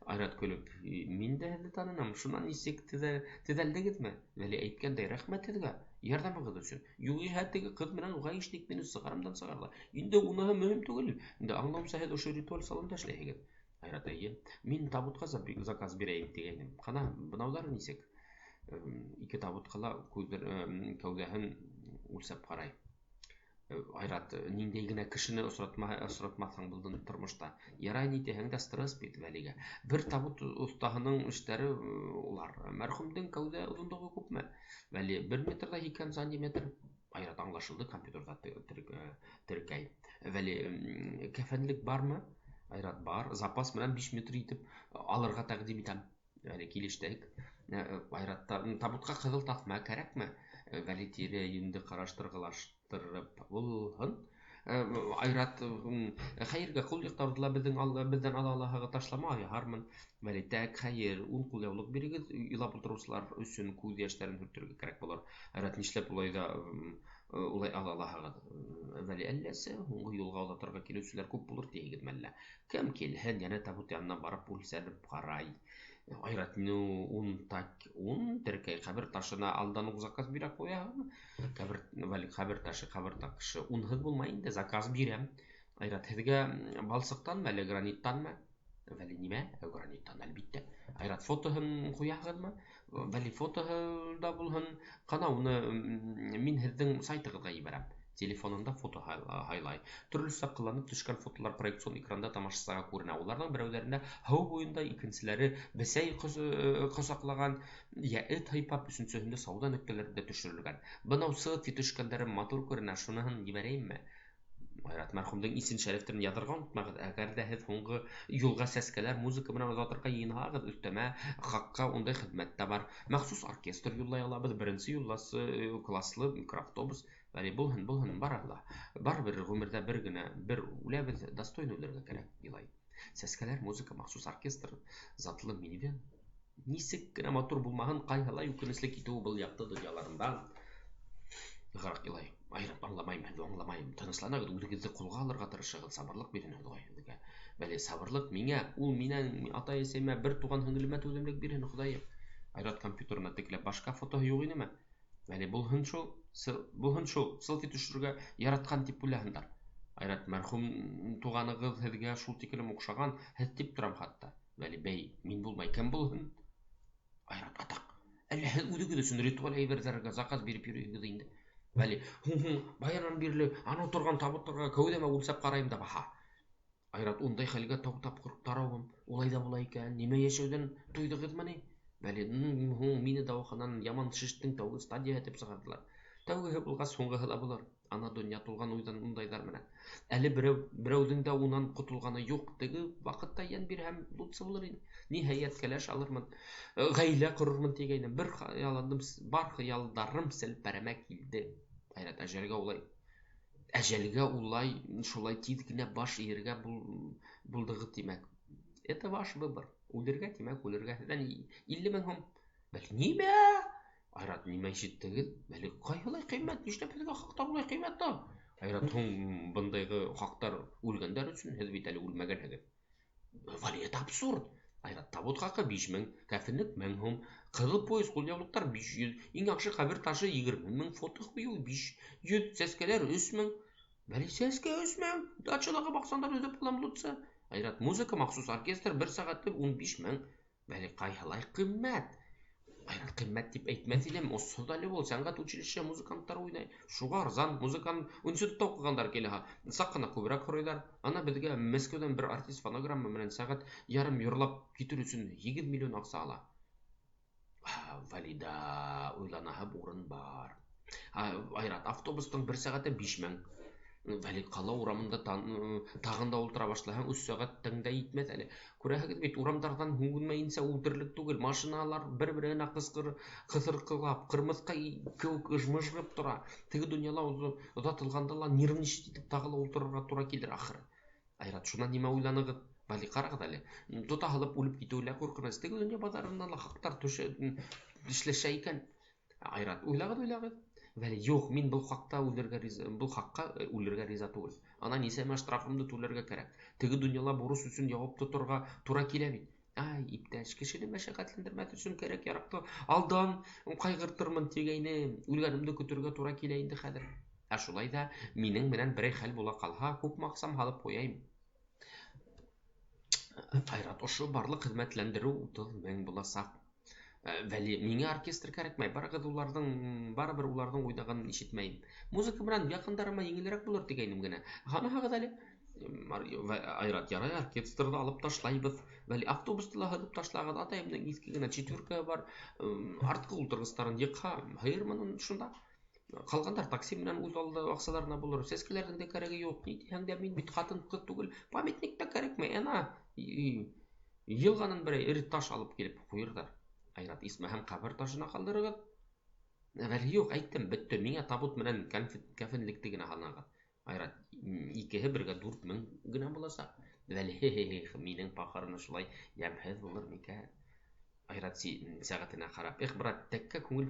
Айрат көлөп: мин дә һеҙҙе таныным, шунан нисек теҙәлдегеҙме? Вәли әйткәндәй: рәхмәт һеҙгә, ярҙамығыҙ өсөн. Юғиһә теге ҡыҙ менән уға ишник мине сығарымдан сығарҙы. Инде уныһы мөһим түгел. Инде аңлауымса, һеҙ ошо ритуаль салонда эшләйһегеҙ. Айрат, мин табутҡа заказ бирәйем тигәйнем. Ҡана, бынауҙары нисек? 2 табутҡа ла кәүҙәһен үлсәп ҡарай. Айрат, ниндәй генә кешене осратмаҫһың был тормошта. Ярай, ни тиһәң дә стресс бит Вәлигә. Бер табут оҫтаһының эштәре улар. Мәрхүмдең кәүҙә оҙонлоғо күпме? Вәли, 1 метрҙа 2 сантиметр. Айрат, аңлашылды, компьютерҙа теркәй. Вәли, кәфәнлек бармы? Айрат, бар. Запас менән 5 метр итеп алырға тәҡдим итәм. Вәли, килештек. Айрат, табутҡа ҡыҙыл таҫма кәрәкме? Вәли, тирә-йүнде ҡараштырғылаштырып булһын. Айрат, хәйергә ҡул яҡтауҙы ла беҙҙән ала алаһығыҙ, ташлама яһармын. Вәли, хәйер, 10 ҡул яулыҡ бирегеҙ, илап ултырыусылар өсөн күҙ йәштәрен һөртөргә кәрәк булыр. Айрат, нишләп улай ала алаһығыҙ? Вәли, әлләсе, һуңғы юлға оҙатырға килеүселәр күп булыр тиһегеҙме әллә? Кем килһен, йәнә табут янына барып үлсәнеп ҡарай. Айрат, 10 теркәй ҡәбер ташына алдан уҡ заказ бирә ҡуяһыңмы? Вәли, ҡәбер ташы, 10һыҙ булмай инде, заказ бирәм. Айрат, һеҙгә балсыҡтанмы әле, граниттанмы? Вәли, нимә? Граниттан, әлбиттә. Айрат, фотоһын ҡуяһығыҙмы? Вәли, фотоһы да булһын. Ҡана, уны мин һеҙҙең сайтығыҙға ебәрәм. Телефонында фото һайлай. Төрлөсә ҡыланып төшкән фотолар проекцион экранда тамашасыға күренә. Уларҙың берәүҙәрендә һыу буйында, икенселәре бесәй ҡосаҡлаған, йә эт һыйпап, өсөнсөһөндә сауҙа нөктәләрендә төшөрөлгән. Бынау сыҙ төшкәндәре матур күренә, шуныһын ебәрәйемме? Айрат мәрхүмнең исен шәрифтерін ядырға ұнытмағыз. Әгәр дә һез һуңгы юлга сәскәләр музыка белән озатырга йыйынһагыз, өстәмә хакка ундай хезмәт тә бар. Махсус оркестр юллай алабыз. Беренче юлласы класслы микроавтобус. Бәли булһын барабыз. Барыбер гомердә бер генә бер үләбез, достойно үләргә кирәк, илай. Сәскәләр музыка махсус оркестр, затлы минивэн. Нисек кенә матур булмаһын, кайһылай үкенечле китүе был якты дөньяларында. Гарак илай. Айрат аңламайм, һәм аңламайм. Тынычланагыз, үзегезне кулга алырга тырышыгыз, сабырлык бирин Ходай сезгә. Бәли сабырлык миңа, ул минән ата-әсәмә бер туган һеңлемә түземлек бирен Ходай. Айрат компьютерына текләп башка фото юк инеме? Бәли булһын шул, селфи төшерергә яраткан дип уйлаһындар. Айрат мәрхүм туганыгыз һезгә шул тиклем охшаган, һез дип торам хатта. Бәли бәй, мин булмай кем булһын? Айрат атак. Әллә һез үзегез өчен ритуал әйберләргә заказ биреп йөрисегез инде. Бәли, баянан бирле анау торган табыттарга кәүдәмә үлсәп карайым да баһа. Айрат ундай хәлгә тапкыр таравым. Улай да була икән. Нимә яшәүдән туйдыгызмы ни? Бәли, мине дәваханан яман шиштең тәүге стадия дип сыгардылар. Тәүгеһе булгас, соңгыһы да булыр. Ана дөнья тулган уйдан ундайлар менән. Әле берәүдең дә унан котылганы юк. Теге вакытта ян бирһәм лутсы булыр инде. Ниһаять кәләш алырмын. Гаилә корырмын дигәйнем. Бер хыялым, бар хыялдарым селпәрәмә килде. Айрат әҗәлгә улай шулай тиз генә баш иергә булдыгы тимәк. Это ваш выбор. Үлергә тимәк, үлергә. Һездән 50 мең һум. Бәли, нимә? Айрат, нимә ишеттегез? Бәли, кайһылай кыйммәт? Нишләп һезгә хактар улай кыйммәт та? Айрат, бундайгы хактар үлгәннәр өчен, һез бит әле үлмәгәнһегез. Вали, это абсурд. Айрат, табут хакы 5 мең, кәфенлек 1000 һум, кызыл пояс, кулъяулыктар 500, иң яхшы кабер ташы 20 мең, фото кую 500, сәскәләр 3 мең. Бәли, сәскә 3 мең, дачаларга баксаңдар өҙөп алам лутса. Айрат, музыка махсус оркестр 1 сәгатьтә 15 мең. Бәли, кайһылай кыйммәт. Айрат, кыйммәт дип әйтмәс идем, оссыз әле бул, сәнгать училище музыканттар уйнай. Шуга арзан, музыканы институтта укыгандар килә. Сак кына күбрәк хорыйлар. Ана безгә Мәскәүдән бер артист фонограмма белән сәгать ярым йырлап китер өчен 20 миллион акса ала. Валида, уйланаһы урын бар. Айрат, автобустың 1 сәгатьтә 5 мең. Вали, кала урамында тагында ултыра башлаһаң 3 сәгатьтән дә итмәс әле. Күрәһегез бит, урамдардан һуңгынмайынса ултырлык түгел, машиналар бер-беренә кысыркылап, кырмыска кеүек ыжмыжгып тора. Теге дөньяла озатылганда ла нервный итеп тагыла ултырырга туры килер ахыры. Айрат, шуннан нимә уйланыгыз? Вали, карагыз әле. Тотаһылып үлеп китүләр куркыныс. Теге дөнья базарында ла хактар эшләшә икән. Айрат, уйлагыз. Вәли, юк, мин был хакка үлергә риза түгел. Ана нисәмә штрафымды түләргә кирәк. Теге дөньяла бурыс өчен җавап тоторга туры килә бит. Ай, иптәш, кешене мәшәкатьләндермәс өчен кирәк яракты. Алдан кайгыртырмын дигәйне, үлгәнемне көтәргә туры килә инде хәзер. Шулай да минең менән берәй хәл була калһа, күп максам халып куяйм. Айрат, ошо барлык хезмәтләндерү 30 мең буласак. Вәли, миңа оркестр кәрәкмәй, барыбер уларның уйнаганын ишетмәйм. Музыка белән якындарыма еңелрәк булыр дигәйнем генә. Ханаһагыз әле. Айрат, ярай, оркестрды алып ташлайбыз. Вәли, автобусты ла һыдып ташлагыз. Атайымның иске генә четверка бар. Арткы ултыргыстарын йыкка, һыйырмын шунда. Калгандар такси менән үз алды аксаларына булыр. Сәскәләрнең дә кәрәге юк. Ни дисәң дә мин бит хатын кыз түгел. Памятник та кәрәкмәй. Ана йылганын берәй эре таш алып килеп куйырдар. Айрат, исмәһәм кабер ташына калдырыгыз. Вәли, юк, әйттем, бетте. Миңа табут менән кәфенлекте генә һанагыз. Айрат, икеһе бергә 4 мең генә буласак. Вәли, минең пахарны шулай ямһез булыр микән? Айрат, сәгатенә карап, брат, тәккә күңел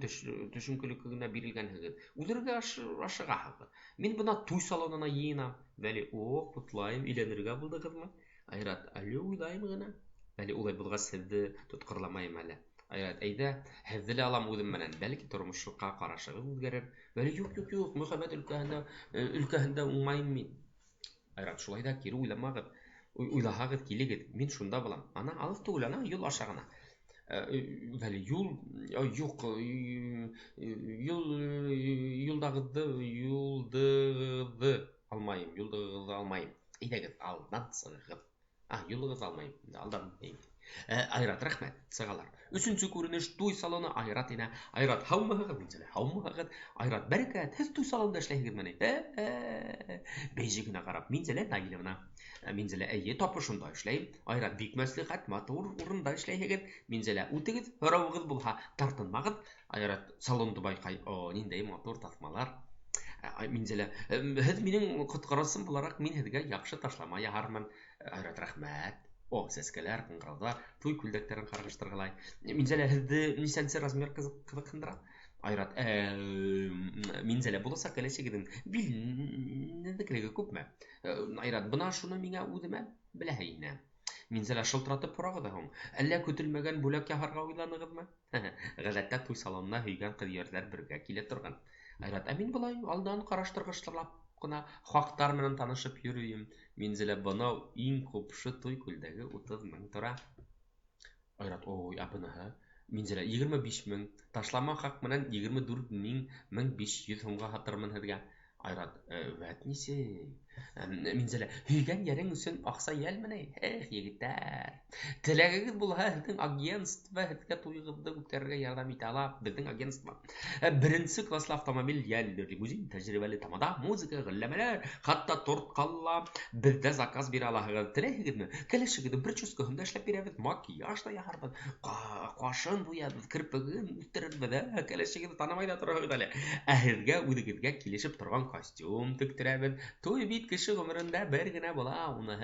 төшенкелек генә бирелгәнһегез. Үлергә ашыгаһығыз. Мин бына туй салонына йыйынам. Вәли, кутлайм, өйләнергә булдыгызмы? Айрат, әле уйлайм гына. Вәли, улай булгас, сезне тоткырламайм әле. Айрат, әйдә, һезне лә алам үзем менән, бәлки тормышка карашыгыз үзгәрер. Вәли, юк, мөхәббәт өлкәһендә уңмайм мин. Айрат, шулай да кире уйламагыз. Уйлаһагыз килегез, мин шунда булам. Ана алыс түгел, ана юл аша гына. Вәли, юлдагызды алмайм. Әйдәгез, алдан сыгыгыз. Юлыгыз алмайм, алдан. Айрат, рахмәт, сагалар. Өченче күренеш туй салоны Айрат ине. Айрат, һаумыгыз, минзәлә, һаумыгыз. Айрат, бәрәкәт, һез туй салонында эшләйһегезме? Бейҗигенә карап, минзәлә Наиловна. Минзәлә, әйе, тапышында эшләйм. Айрат, бик мәслихәт, матур урында эшләйһегез. Минзәлә, үтегез, һоравыгыз булһа, тартынмагыз. Айрат, салонды байкай. О, ниндәй матур тасмалар. Минзәлә, һез минең коткарасым буларак, мин һезгә яхшы ташлама яһармын. Айрат, рахмәт. О, сәскәләр, кыңгыраулар, туй күлдәкләрен караштыргалай. Минзәлә, һезде нисәнче размер кызыксындыра? Айрат, минзәлә булса кәләчегең билнеклеге күпме? Айрат, бына шуны миңа үҙемә беләһе инә. Минзәлә, шылтыратып һорагыз һуң. Әллә көтөлмәгән бүләк яһарга уйланыгызмы? Гадәттә туй салонына һөйгән кыз-егетләр бергә килә торган. Айрат, мин булай алдан караштыргычлап кына хактар менән танышып йөрим. Минзәлә, бынау иң күпше туй күлдәге 30 мең тора. Айрат, ой, быныһы. Минзәлә, 25 мең. Ташлама хак менән 24 мең 1500 һумга һатырмын һеҙгә. Айрат, вәт нисек? Минзәлә, һөйгән ярең өсөн аҡса йәлме? Егеттәр. Теләгегеҙ булһа, һеҙҙең агентство һеҙгә туйығыҙҙы үткәрергә ярҙам итә ала. Беҙҙең агентство. Беренсе класслы автомобиль, йәл, лимузин, тәжрибәле тамада, музыка, гөлләмәләр, хатта торткалла беҙҙә заказ бирә алаһығыҙ. Теләйһегеҙме? Кәләшегеҙҙең прическаһында эшләп бирәбеҙ, макияж да яһарбыҙ, ҡашын буябыҙ, кирпеген үҫтерербеҙ. Кәләшегеҙҙе танымай да тораһығыҙ әле. Һеҙгә үҙегеҙгә килешеп торған костюм тектерәбеҙ. Туй бит кеше ғүмерендә бер генә була, уны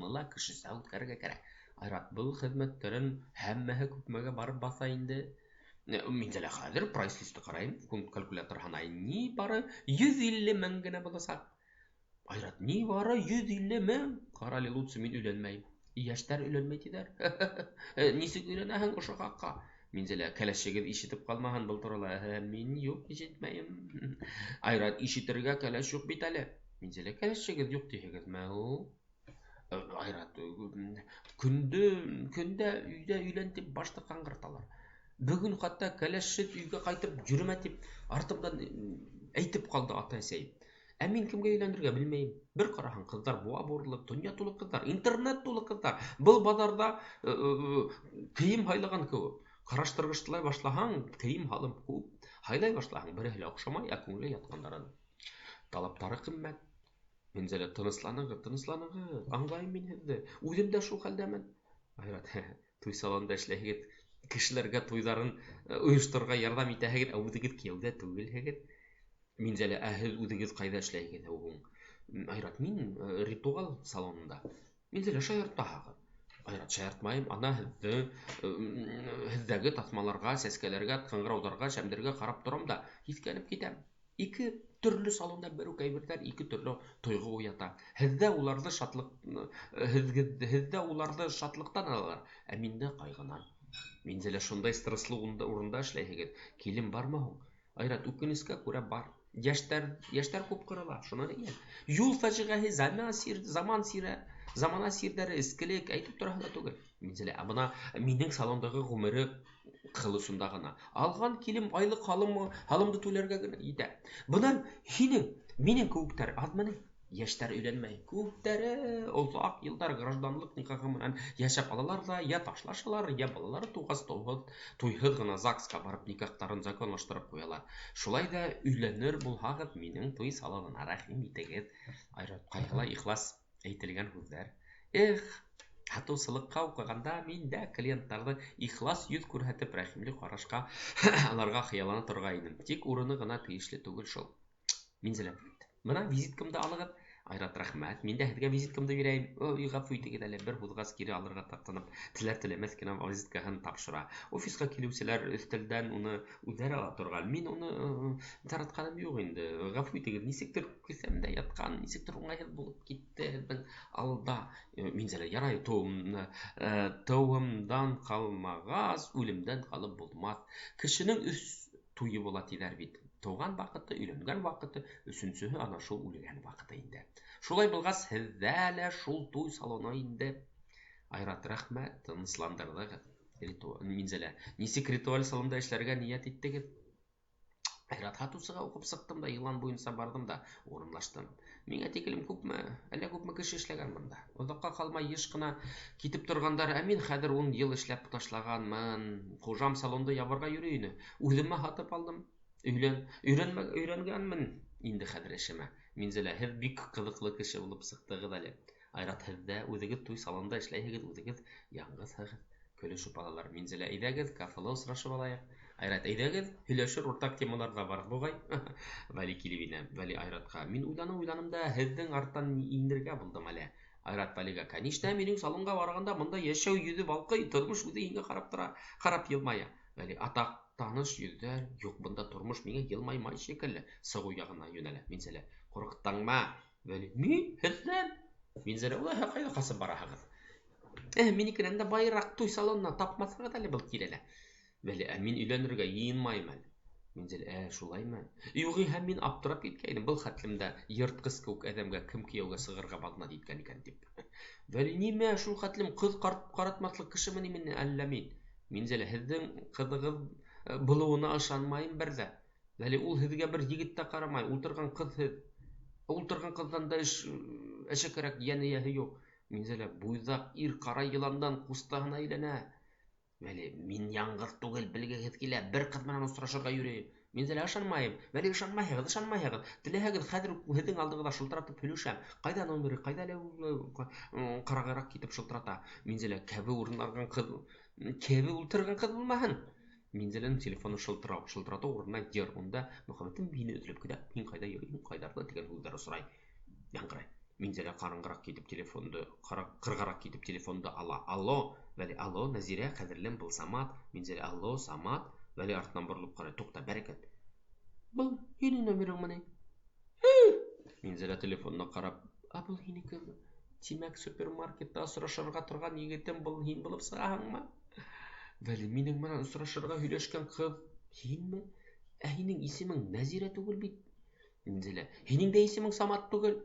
ла кешесә үткәрергә кәрәк. Айрат, был хеҙмәттәрен һәммәһе күпмегә барып баса инде. Минзәлә, хәҙер прайс-листты ҡарайым, калькулятор һанайым, ни бары 150 мең генә буласаҡ. Айрат, ни бары 150 мең? Ҡарале, лутсы, мин өйләнмәйем. Йәштәр өйләнмәй тиҙәр. Нисек өйләнәһең ошо хаҡҡа? Минзәлә, кәләшегеҙ ишетеп ҡалмаһын был турала. Мин юҡ, ишетмәйем. Айрат, ишетергә кәләш юҡ бит әле. Минзәлә, кәләшегеҙ юҡ тиһегеҙме ул? Айрат, көндә өйҙә өйлән тип башты ҡаңғырталар. Бөгөн хатта кәләшһеҙ өйгә ҡайтып йөрөмә тип артымдан әйтеп ҡалды ата-әсәйем. Мин кемгә өйләнергә белмәйем. Бер ҡараһаң, ҡыҙҙар буа бурлы, донъя тулы ҡыҙҙар, интернет тулы ҡыҙҙар. Был баҙарҙа кейем һайлаған кеүек. Ҡараштырғышлай башлаһаң, кейем һалым күп. Һайлай башлаһаң, береһе лә оҡшамай, күңеле ятҡандарын. Талаптары ҡиммәт. Минзәлә, тынысланығыҙ, аңлайым мин һеҙҙе. Үҙем дә шул хәлдәмен. Айрат, туй салонында эшләйһегеҙ, кешеләргә туйҙарын ойошторорға ярҙам итәһегеҙ, үҙегеҙ кейәүҙә түгелһегеҙ. Минзәлә, һеҙ үҙегеҙ ҡайҙа эшләйһегеҙ һуң? Айрат, мин ритуал салонында. Минзәлә, шаяртаһығыҙ. Айрат, шаяртмайым, ана һеҙҙәге таҫмаларға, сәскәләргә, ҡыңғырауҙарға, шәмдәргә ҡарап торам да, һиҫкәнеп китәм. Ике төрлө салонда бер үк әйберҙәр, ике төрлө тойғо уята. Һеҙҙә уларҙы шатлыҡтан алалар, миндә ҡайғынан. Минзәлә, шундай стresслы урында эшләйһегеҙ. Килен бармы һуң? Айрат, үкенескә күрә бар. Йәштәр күп ҡырыла, шуны һиңә. Юл фажиғәһе, замана сирҙәре, эскелек, әйтеп тораһы да түгел. Минзәлә, бына минең салондағы ғүмере ҡылысында ғына. Алған килем айлыҡ һалымды түләргә генә етә. Бынан минең күптәр аҙмыны? Йәштәр өйләнмәй. Күптәре оҙаҡ йылдар гражданлыҡ никахы менән йәшәп алалар да, я ташлашалар, я балалары туғас туйһыҙ ғына ЗАГС-ка барып никахтарын законлаштырып ҡуялар. Шулай да өйләнер булһағыҙ, минең туй салонына рәхим итегеҙ. Айрат, ҡайһылай ихлас әйтелгән һүҙҙәр. Һатыусылыҡҡа уҡығанда мин дә клиенттарҙы ихлас йөҙ күрһәтеп, рәхимле ҡарашҡа аларға хыяллана торға инем. Тик урыны ғына тейешле түгел шул. Минзәлә, бына визиткамды алығыҙ. Айрат, рәхмәт, мин дә һеҙгә визиткамды бирәйем. Ғәфү итегеҙ әле, бер һуҙғас кире алырға тартынып, теләр-теләмәҫ кенә визиткаһын тапшыра. Офисҡа килеүселәр өҫтәлдән уны үҙҙәре ала торған. Мин уны таратҡаным юҡ инде. Ғәфү итегеҙ, нисектер кеҫәмдә ятҡан, нисектер уңайһыҙ булып китте һеҙҙең алда. Минзәлә, ярай, тыуымдан ҡалмағас, үлемдән ҡалып булмаҫ. Кешенең өс туйы була тиҙәр бит. Тыуған ваҡыты, өйләнгән ваҡыты, өсөнсөһө ана шул үлгән ваҡыты инде. Шулай булғас, һеҙҙә лә шул туй салоны инде. Айрат, рәхмәт, тынысландырҙығыҙ. Минзәлә, нисек ритуаль салонда эшләргә ниәт иттегеҙ? Айрат хатусыға оқып сықтым да, илан бойынса бардым да, орынлаштым. Миңа текілім күпме, әлі күпме кіші ішлеген мұнда. Ұзаққа қалмай ешқына кетіп тұрғандар, әмин қәдір 10 ел ішләп ташлағанмын. Қожам салонда ябарға үйрейіні. Өзіме хатып алдым. Үйренгенмін. Инді қәдір ішіме. Мензелі, һез бик қызықлы кіші болып сықтығы дәлі. Айрат һезді, өзігіз туй салонда ішләйгіз, өзігіз яңғыз һығыз. Көлішіп алалар. Мензелі, әйдәгіз, кафелы ұсырашып алайық. Айрат, әйдәгіз, һөйләшер уртак темаларда бар бугай. Вәли килебине, Вәли Айратқа. Мин уйланым да, һездең арттан индергә булдым әле. Айрат Вәлигә, конечно, минең салонга барганда монда яшәү йөзе балкый, тормыш үзе иңгә карап тора, карап елмая. Вәли, атак таныш йөздәр, юк бында тормыш миңа елмаймай шикелле, сыгу ягына юнәлә. Минзәлә, курыктыңма? Вәли, мин һездән? Минзәлә, улай кайда касып бараһыгыз? Минекенән дә байрак туй салонына тапмасагыз әле был киләлә. Вәли, мин өйләнергә йыйынмаймын. Минзәл, шулаймы? Югы, һәм мин аптырап киткәйнем, был хәтлемдә йырткыс күк әдәмгә кем кияүгә сыгырга багына диткән икән дип. Вәли, нимә шул хәтлем кыз каратмаслык кешеме мин әллә мин? Минзәл, һездең кызыгыз булуына ышанмайым бер дә. Вәли, ул һезгә бер егет тә карамай, ултырган кыздан да әшәкәрәк янияһе юк. Минзәл, буйдак ир кара йыландан кустаһына әйләнә. Вәли, мин яңғыр түгел, белгегез килә, бер кыз менән осрашырга йөрөйм. Минзәлә, ышанмайым. Вәли, ышанмаһыгыз. Теләһәгез, хәзер һезнең алдыгыда шылтыратып һөйләшәм. Кайда номеры, кайда әле карагарак китеп шылтырата. Минзәлә, кәбе урынларган кыз, кәбе ултырган кыз булмаһын. Минзәләнең телефоны шылтырату урынына йыр. Унда Мөхәммәтем бине эзләп китә. Мин кайда йөрим, кайдарда дигән сүзләр сорай. Яңгырай. Минзәлә караңгырак китеп телефонды, кыргарак китеп телефонды ала. Алло, Вәли, алло, Назирә, кадерлем, был Самат. Минзәлә, алло, Самат. Вәли артынан борылып карый, тукта, бәрәкәт. Был һинең номерыңмы? Минзәлә телефонына карап, был һинекеме? Тимәк, супермаркетта осрашырга торган егетем был һин булып сыгаһыңмы? Вәли, минең менән осрашырга һөйләшкән кыз һинме? Һинең исемең Назирә түгел бит? Минзәлә, һинең дә исемең Самат түгел?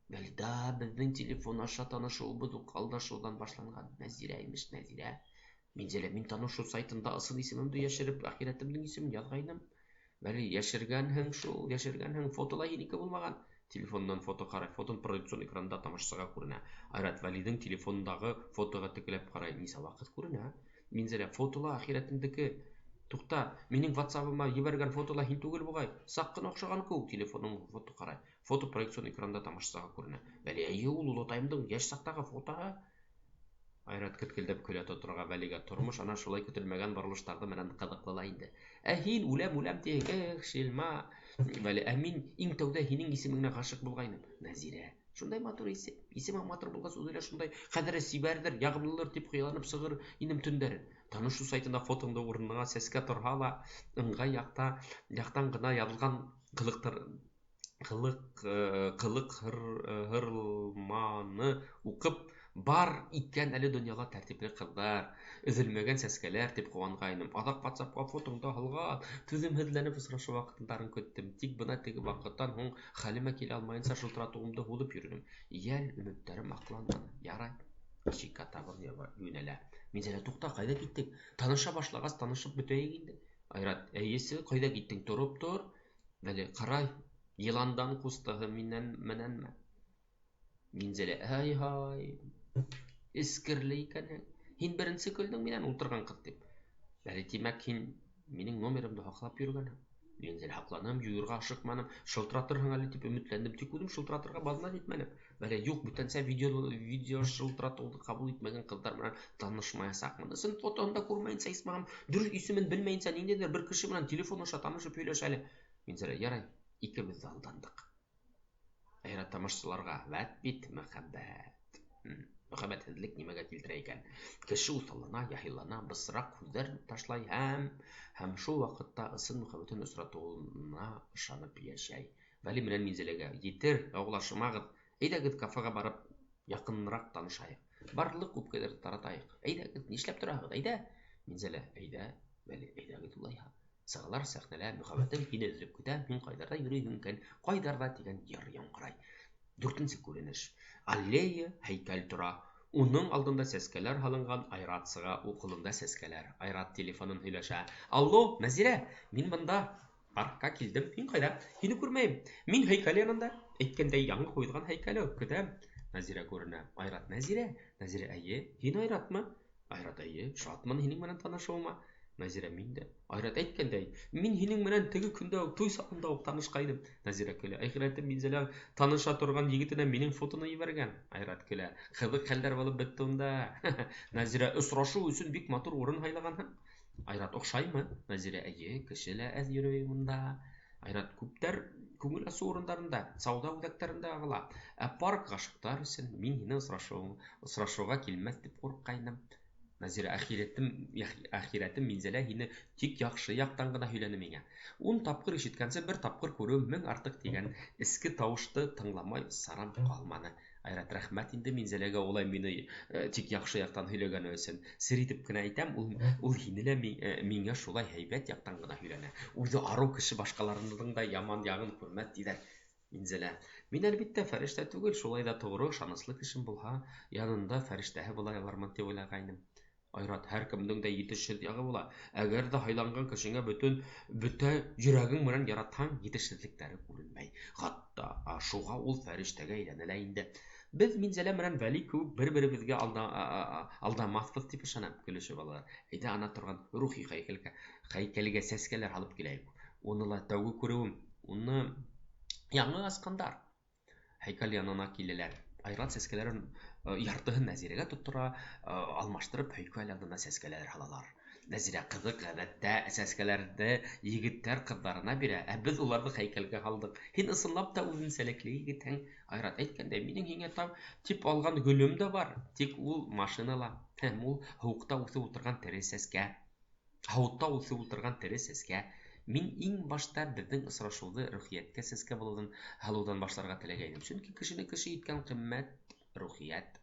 Вәли, да, безнең телефон аша танышуыбыз ук алдашудан башланган. Назирә имеш, Назирә. Минзәлә, мин танышу сайтында ысын исемемде яшереп, ахирәтемнең исемен язгайным. Вәли, яшергәнһең шул, фотола һинеке булмаган. Телефоннан фото карай, фотон проекцион экранда тамашасыга күренә. Айрат Вәлинең телефонындагы фотога текелеп карай, нисә вакыт күренә. Минзәлә, фотола ахирәтемдеке. Тукта, минең WhatsApp-ыма ебәргән фотола һин түгел бугай. Сак кына охшаган күк, телефоның фото карай. Фото проекцион экранда тамашасыга күренә. Вәли, ул улатайымдың яшь сактагы фотоһы. Айрат киткелдәп көлә тотырга Вәлигә тормыш ана шулай көтелмәгән борылыштарды менән кызыклыла инде. Һин үләм тиһең, шилма. Вәли, мин иң тәүдә һинең исемеңне гашык булгайным. Назирә. Шундай матур исем. Исеме матур булгас, үзелә шундай кадәре сибәрдер, ягымлылыр дип хыяланып сыгыр инем төндәрен. Танышу сайтында фотоңда урынына сәскә торһа ла, ыңгай яктан гына язылган кылык хырлманы укып бар икән әле дөньяга тәртипле кызлар, өзелмәгән сәскәләр дип куангайным. Адак WhatsApp-ка фотоңда алган, түземһезләнеп осрашу вакытларын көттем. Тик бына теге вакыттан һуң хәлемә килә алмаенча шылтыратуымды һуҙып йөрөдем. Ял өмөттәрем акланган. Ярай. Ишеккә табын юнәлә. Минзәлә, тукта, кайда киттең? Таныша башлагас, танышып бөтәйек инде. Айрат, әйесе, кайда киттең? Торып тор. Вәли, карай, йыландан кустыһы менәнме? Минзәлә, ай, искерле икәнһең. Һин беренсе көлдең минән ултырган кыз дип. Вәли, тимәк, һин минең номерымды һаклап йөргәнһең. Минзәлә, һакланым, юырга ашыкманым, шылтыратырһың әле дип өметләндем, тик үзем шылтыратырга базна җитмәдем. Вәли, юк, бүтәнсә видео шылтыратуды кабул итмәгән кызлар менән танышмаячакмын. Сын фотоһында күрмәенчә исмагым, дөрес исемен белмәенчә ниндидер бер кеше белән телефон аша танышып һөйләш әле. Минзәлә, ярай, икебез дә алдандык. Айрат тамашачыларга, вәт бит мәхәббәт. Мөхәббәтһезлек нимәгә килтерә икән? Кеше усаллана, яһиллана, бысрак күзләр ташлай һәм шул вакытта ысын мөхәббәтен осратуына ышанып яшәй. Вәли менән Минзәләгә, етер, яулашмагыз, әйдәгез кафега барып, якынрак танышайык. Барлык үпкәләрне таратайык. Әйдәгез, нишләп торабыз? Әйдә. Минзәлә, әйдә. Вәли, әйдәгез улайһа. Сыгылар сәхнәләр, мөхәббәтем һине эзләп көтә, мин кайдарда йөрим икән, кайдарда дигән йыр яңгырай. 4-нче күренеш. Аллея һәйкәл тора. Уның алдында сәскәләр һалынган, Айрат сыга, ул кулында сәскәләр. Айрат телефонын һөйләшә. Алло, Назирә, мин монда. паркка килдем. Һин кайда? Һине күрмәйм. Мин һәйкәл янында. Әйткәндәй яңа куйылган һәйкәле көтәм. Назира күренә. Айрат Назира. Назира әйе. Һин Айратмы? Айрат әйе. Шатмын һинең менән танышуыма. Назира мин дә. Айрат әйткәндәй, мин һинең менән теге көндә үк туй сагында ук танышкайным. Назира көлә. Әхирәтем Минзәлә таныша торган егетенә минең фотоны ибәргән. Айрат көлә. Кызык хәлләр булып бетте унда. Назира осрашу өчен бик матур урын хайлаганһың. Айрат охшаймы? Назира әйе, кешеләр әз йөрөй монда. Айрат күптәр күңел асу урындарында, сауда үзәкләрендә агыла. Ә парк гашыктар өчен мин һине осрашуга килмәс дип курккайным. Назира әхирәтем Минзәлә һине тик яхшы яктан гына һөйләне миңа. 10 тапкыр ишеткәнче бер тапкыр күрү мең артык дигән иске тавышты тыңламай сарам калманы. Айрат рәхмәт инде Минзәләгә улай мине тик яхшы яктан һөйләгәне өчен. Сер итеп кенә әйтәм, ул һине лә миңа шулай һәйбәт яктан гына һөйләнә. Үзе ару кеше башкаларның да яман ягын күрмәс диләр. Минзәлә, мин әлбиттә фәрештә түгел, шулай да тугры, ышанычлы кешем булһа, янында фәрештәһе була алырмын дип уйлагайным. Айрат, һәркемнең дә җитешсез ягы була. Әгәр дә һайланган кешеңә бөтә йөрәгең белән яратһаң, җитешсезлекләре күренмәй. Хатта шуга ул фәрештәгә әйләнә лә инде. Без Минзәлә белән Вәли күп бер-беребезгә алдамаспыз дип ышанам, көлешеп алалар. Әйдә ана торган рухи һәйкәлгә сәскәләр алып киләйек. Уны ла тәүге күрүем, уны яңа аскандар. Һәйкәл янына киләләр. Айрат сәскәләрен яртыһын Назирәгә тоттыра, алмаштырып һәйкәл янына сәскәләр һалалар. Назира кызык гадәттә сәскәләрне егетләр кызларына бирә, ә без уларны һәйкәлгә һалдык. Һин ысынлап та үзенчәлекле егетең. Айрат әйткәндә, минең һиңә тип алган гөлем дә бар, тик ул машинала. Һәм ул һавытта үсеп утырган тере сәскә. Һавытта үсеп утырган тере сәскә. Мин иң башта безнең осрашуды рухияткә сәскә һалудан башларга теләгәйнем. Чөнки кешене кеше иткән кыйммәт рухият.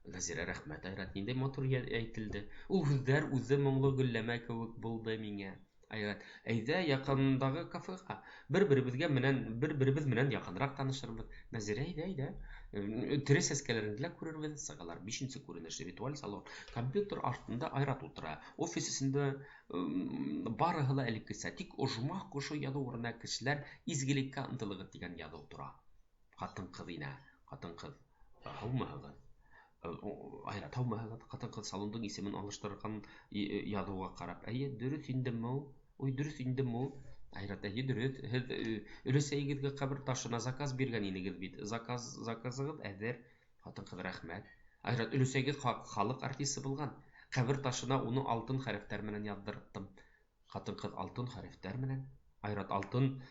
Назира рәхмәт, Айрат, нинди матур әйтелде. Ул һүзләр үзе моңлы гөлләмә кебек булды миңа. Айрат, әйдә якындагы кафега. Бер-беребез менән якынрак танышырбыз. Назира, әйдә. Тере сәскәләрне күрербез. Сагалар 5нче күренеш ритуаль салон. Компьютер артында Айрат утыра. Офисында барыһы ла элеккечә, тик ожмах кушу яду урына кешеләр изгелеккә ынтылыгы дигән яду тора. Хатын-кыз инә, хатын-кыз. Һаумыһыгыз. Айрат, һаумыһыгыз. Хатын-кыз салондың исемен алыштырган ядуга карап, әйе, дөрес индеме ул? Ой, дөрес индеме ул? Айрат, әйе, дөрес. Һез өлесәегезгә кабер ташына заказ биргән идегез бит. Заказыгыз әзер. Хатын-кыз рәхмәт. Айрат, өлесәегез халык артисты булган. Кабер ташына уны алтын хәрефтәр менән яздырттым. Хатын-кыз алтын хәрефтәр менән. Айрат, алтын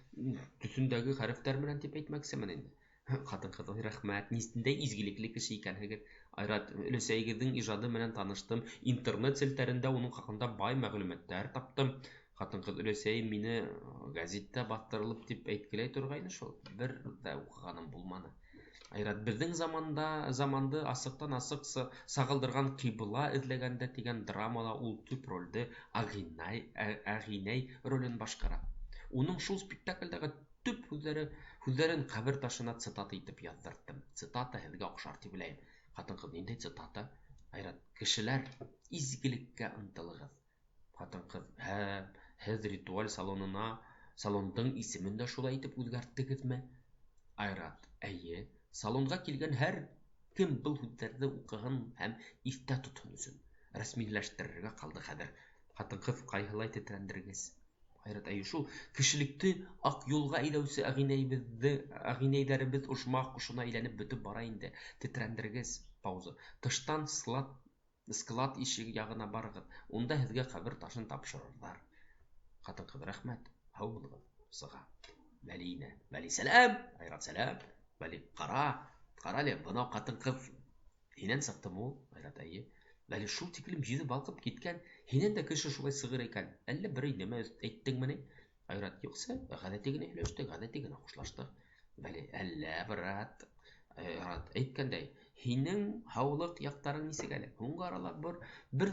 төсендәге хәрефтәр менән дип әйтмәксемен инде. Хатын-кыз рәхмәт, нисендәй изгелекле кеше икәнһегез. Айрат, өлесәегезнең иҗады менән таныштым. Интернет селтәрендә уның хакында бай мәгълүматлар таптым. Хатын-кыз, өлесәем мине газетта бастырылып дип әйткеләй торгайны шул. Бер дә укыганым булманы. Айрат, безнең заманды асыктан-асык сагылдырган кыйбла эзләгәндә дигән драмада ул төп рольдә Агинәй ролен башкара. Уның шул спектакльдәге төп һүзләрен кабер ташына цитата итеп яздырттым. Цитата һезгә охшар дип уйлыйм. Хатын-кыз, нинди цитата? Айрат, кешеләр изгелеккә ынтылыгыз. Хатын-кыз, һез ритуаль салондың исемен дә шулай итеп үзгәрттегезме? Айрат, әйе. Салонга килгән һәр кем был һүзләрне укыган һәм истә тотын өчен. Рәсмиләштерергә калды хәзер. Хатын-кыз, кайһылай тетрәндергез. Айрат, әйе шул кешелекте ак юлга әйдәүче агинәйләребез ушмак кушына әйләнеп бөтеп бара инде. Тетрәндергез. Пауза. Тыштан склад ишеге ягына барыгыз. Унда һезгә кабер ташын тапшырырлар. Хатын-кыз, рәхмәт. Һау булыгыз. Сыга. Вәлине. Вәли, сәлам. Айрат, сәлам. Вәли, кара ле, бунау хатын-кыз һинән сыктымы ул? Айрат, әйе. Вәли, шул тиклем җиде балкып киткән, һинән дә кеше шулай сыгыр икән. Әллә бер нәмә әйттеңме? Айрат, юкса, гадәти генә һөйләштек, гадәти генә хушлаштык. Вәли, әллә, брат. Айрат, әйткәндәй, һинең һаулык яктарың нисек әле? Һуңгы аралар бер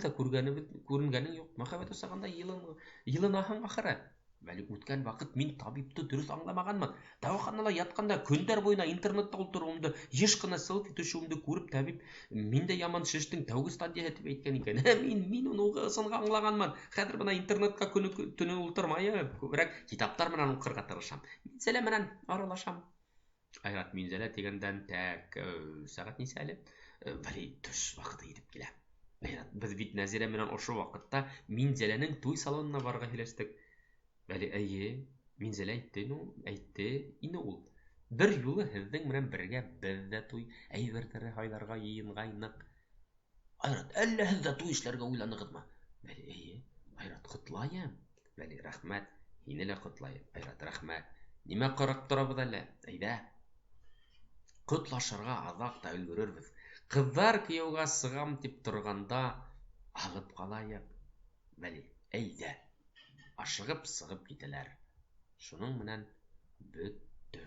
дә күренгәнең юк. Мәхәббәт усагында йылынаһың ахыры. Бәлки үткән вакыт мин табибты дөрес аңламаганмын. Дәваханада ятканда көндәр буена интернетта утыруымды, еш кына селфи төшүемде күреп табиб миндә яман шештең тәүге стадияһы дип әйткән икән. Мин уны ысынга аңлаганмын. Хәзер менә интернетка көне төне утырмаем, күбрәк китаптар менән укырга тырышам. Минзәлә менән аралашам. Айрат, минзәлә дигәндән тәк сәгать нисә әле? Бәли төш вакыты итеп килә. Айрат, без бит Нәзирә менән ошо вакытта Минзәләнең туй салонына барырга һөйләштек. Бәли, әйе, Минзәлә әйтте ине ул. Бер юлы һеҙҙең менән бергә беҙ ҙә туй әйберҙәре һайларға йыйынғайныҡ. Айрат, әллә һеҙ ҙә туй эшләргә уйланығыҙмы? Бәли, әйе. Айрат, ҡотлайым. Бәли, рәхмәт. Һине лә ҡотлайым. Айрат, рәхмәт. Нимә ҡарап торабыҙ әле? Әйҙә. Ҡотлашырға аҙаҡ та өлгөрөрбөҙ. Ҡыҙҙар кейәүгә сығам тип торғанда алып ҡалайыҡ. Бәли, әйҙә. Ашығып сығып китәләр. Шуның менән бөттө.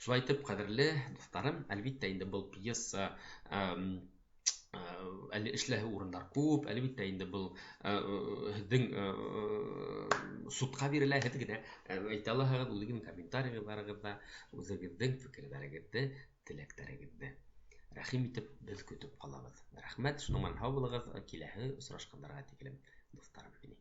Шулай итеп, ҡәҙерле дуҫтарым, әлбиттә инде был пьеса әле эшләһе урындар күп, әлбиттә инде был һеҙҙең судҡа бирелә, һеҙ генә әйтә алаһығыҙ үҙегеҙҙең комментарийҙарығыҙҙа, үҙегеҙҙең фекерҙәрегеҙҙе, теләктәрегеҙҙе. Рәхим итеп, беҙ көтөп ҡалабыҙ. Рәхмәт, шуның менән һау булығыҙ, киләһе осрашҡандарға тиклем, дуҫтарым минең.